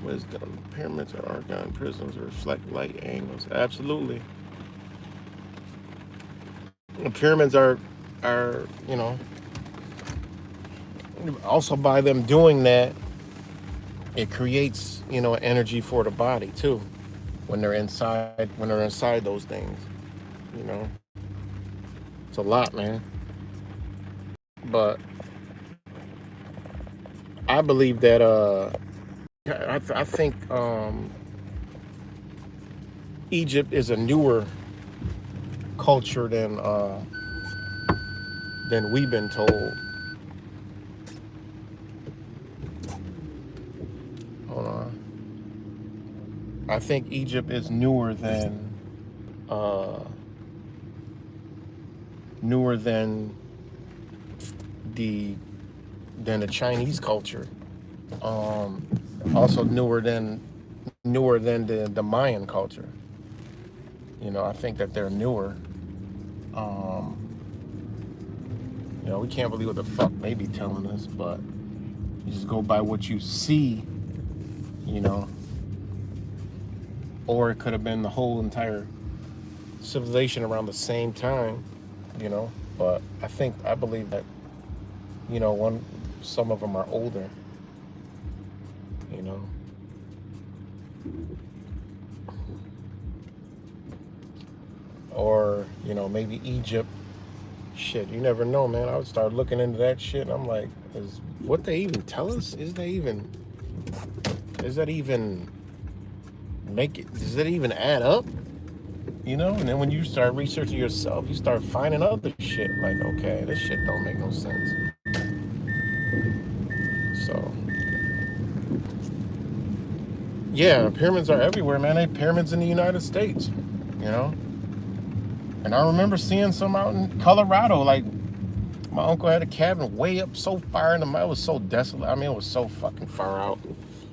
wisdom. Pyramids are argon prisms reflect light angles. Absolutely. The pyramids are you know, also by them doing that, it creates, you know, energy for the body too. When they're inside those things, you know. It's a lot, man. But I believe that I think Egypt is a newer culture than we've been told. Hold on. I think Egypt is newer than the the Chinese culture. Also newer than the Mayan culture. You know, I think that they're newer. You know, we can't believe what the fuck they be telling us, but you just go by what you see, you know. Or it could have been the whole entire civilization around the same time, you know. But I believe that, you know, some of them are older, you know. Or, you know, maybe Egypt. Shit, you never know, man. I would start looking into that shit, and I'm like, is what they even tell us? Does that even does that even add up? You know? And then when you start researching yourself, you start finding other shit. Like, okay, this shit don't make no sense. So, yeah, pyramids are everywhere, man. They have pyramids in the United States, you know? And I remember seeing some out in Colorado. Like, my uncle had a cabin way up so far in the mountain. It was so desolate. I mean, it was so fucking far out.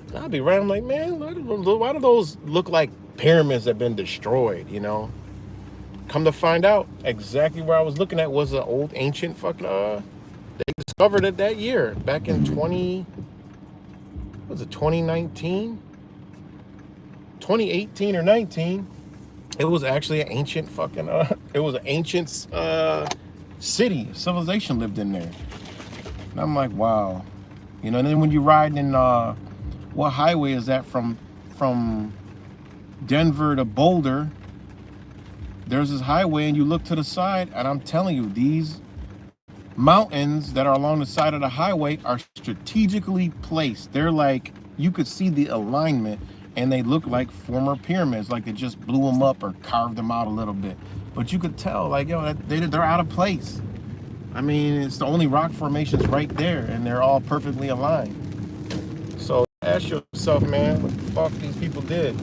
And I'd be right. I'm like, man, why do those look like pyramids that have been destroyed, you know? Come to find out, exactly where I was looking at was an old ancient fucking, they discovered it that year, back in 2019? 2018 or 19. It was actually an ancient fucking, it was an ancient city, civilization lived in there. And I'm like, wow. You know, and then when you're riding in, what highway is that from Denver to Boulder? There's this highway and you look to the side and I'm telling you, these mountains that are along the side of the highway are strategically placed. They're like, you could see the alignment and they look like former pyramids, like they just blew them up or carved them out a little bit. But you could tell, like, yo, they're out of place. I mean, it's the only rock formations right there, and they're all perfectly aligned. So ask yourself, man, what the fuck these people did?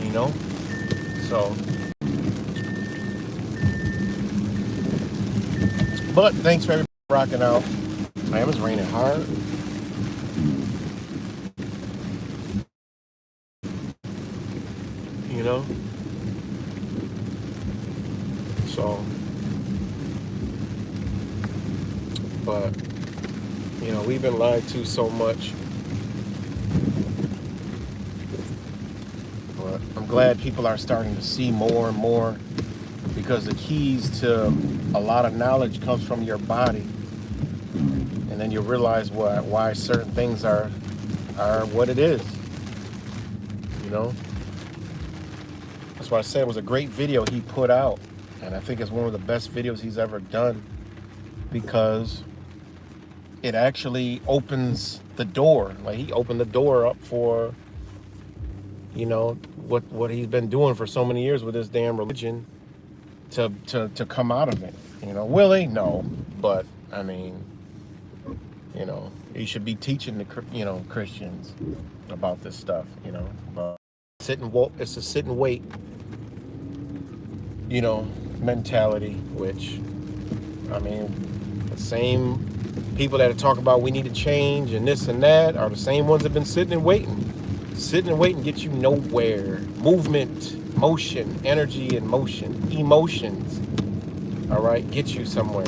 You know? So, but thanks for everybody rocking out. Man, it was raining hard. You know? So, but, you know, we've been lied to so much. But I'm glad people are starting to see more and more, because the keys to a lot of knowledge comes from your body. And then you realize why certain things are what it is. You know? That's why I said it was a great video he put out. And I think it's one of the best videos he's ever done, because it actually opens the door. Like, he opened the door up for, you know, what he's been doing for so many years with this damn religion to come out of it. You know, will he? No. But, I mean, you know, he should be teaching the, you know, Christians about this stuff, you know. But it's a sit and wait, you know, mentality, which, I mean, the same people that talk about we need to change and this and that are the same ones that have been sitting and waiting. Sitting and waiting gets you nowhere. Movement, motion, energy and motion, emotions, all right, get you somewhere.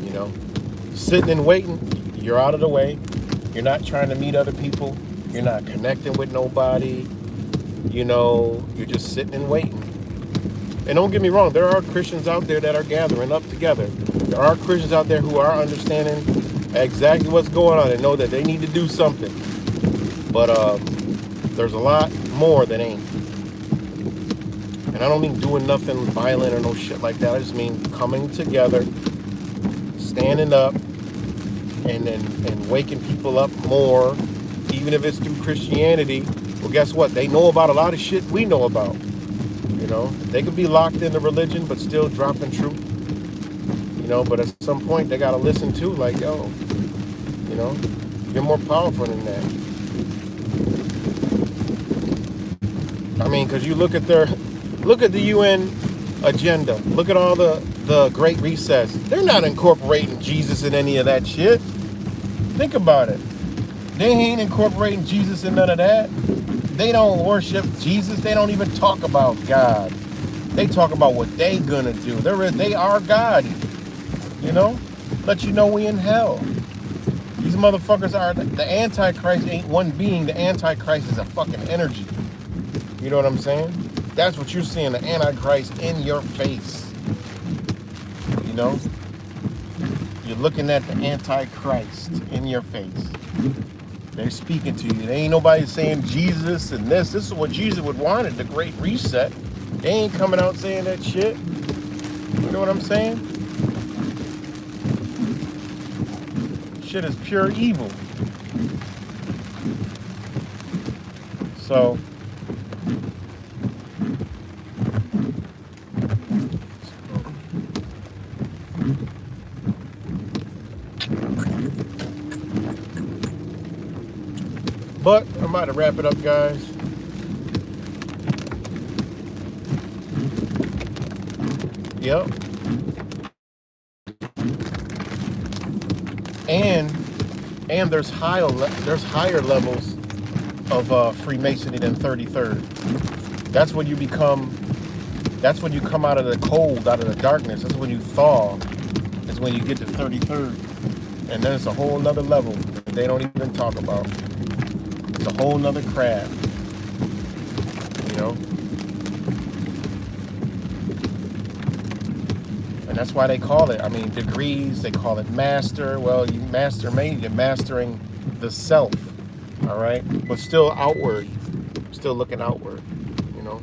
You know, sitting and waiting, you're out of the way. You're not trying to meet other people. You're not connecting with nobody. You know, you're just sitting and waiting. And don't get me wrong, there are Christians out there that are gathering up together. There are Christians out there who are understanding exactly what's going on and know that they need to do something. But there's a lot more that ain't. And I don't mean doing nothing violent or no shit like that. I just mean coming together, standing up, and waking people up more, even if it's through Christianity. Well, guess what? They know about a lot of shit we know about. You know, they could be locked into religion, but still dropping truth. You know, but at some point they gotta listen to, like, yo, you know, you're more powerful than that. I mean, because you look at the UN agenda. Look at all the Great Recess. They're not incorporating Jesus in any of that shit. Think about it. They ain't incorporating Jesus in none of that. They don't worship Jesus. They don't even talk about God. They talk about what they gonna do. They are God. You know? Let you know we in hell. These motherfuckers are, the Antichrist ain't one being. The Antichrist is a fucking energy. You know what I'm saying? That's what you're seeing, the Antichrist in your face. You know? You're looking at the Antichrist in your face. They're speaking to you. There ain't nobody saying Jesus and this. This is what Jesus would want at the Great Reset. They ain't coming out saying that shit. You know what I'm saying? Shit is pure evil. So, but I'm about to wrap it up, guys. Yep. And there's higher levels of Freemasonry than 33rd. That's when you come out of the cold, out of the darkness. That's when you thaw. That's when you get to 33rd. And then it's a whole nother level that they don't even talk about. It's a whole nother craft. You know? And that's why they call it, I mean, degrees, they call it master. Well, you're mastering the self, all right? But still outward, still looking outward, you know?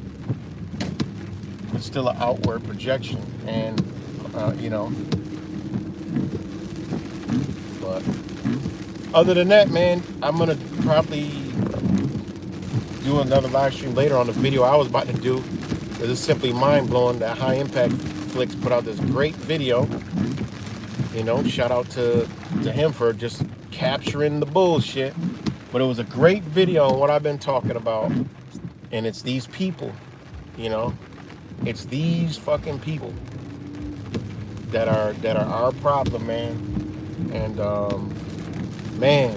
It's still an outward projection, and, you know. But other than that, man, I'm going to probably do another live stream later on the video I was about to do. It is simply mind-blowing that High Impact Flicks put out this great video. You know, shout out to him for just capturing the bullshit. But it was a great video on what I've been talking about. And it's these people, you know. It's these fucking people that are our problem, man. And man,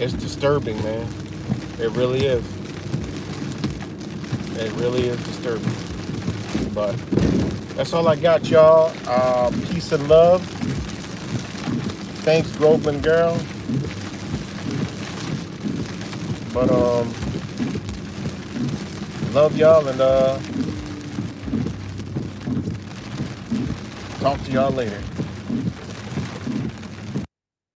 it's disturbing, man. It really is. It really is disturbing. But that's all I got, y'all. Peace and love. Thanks, Groveland girl. But love y'all, and talk to y'all later.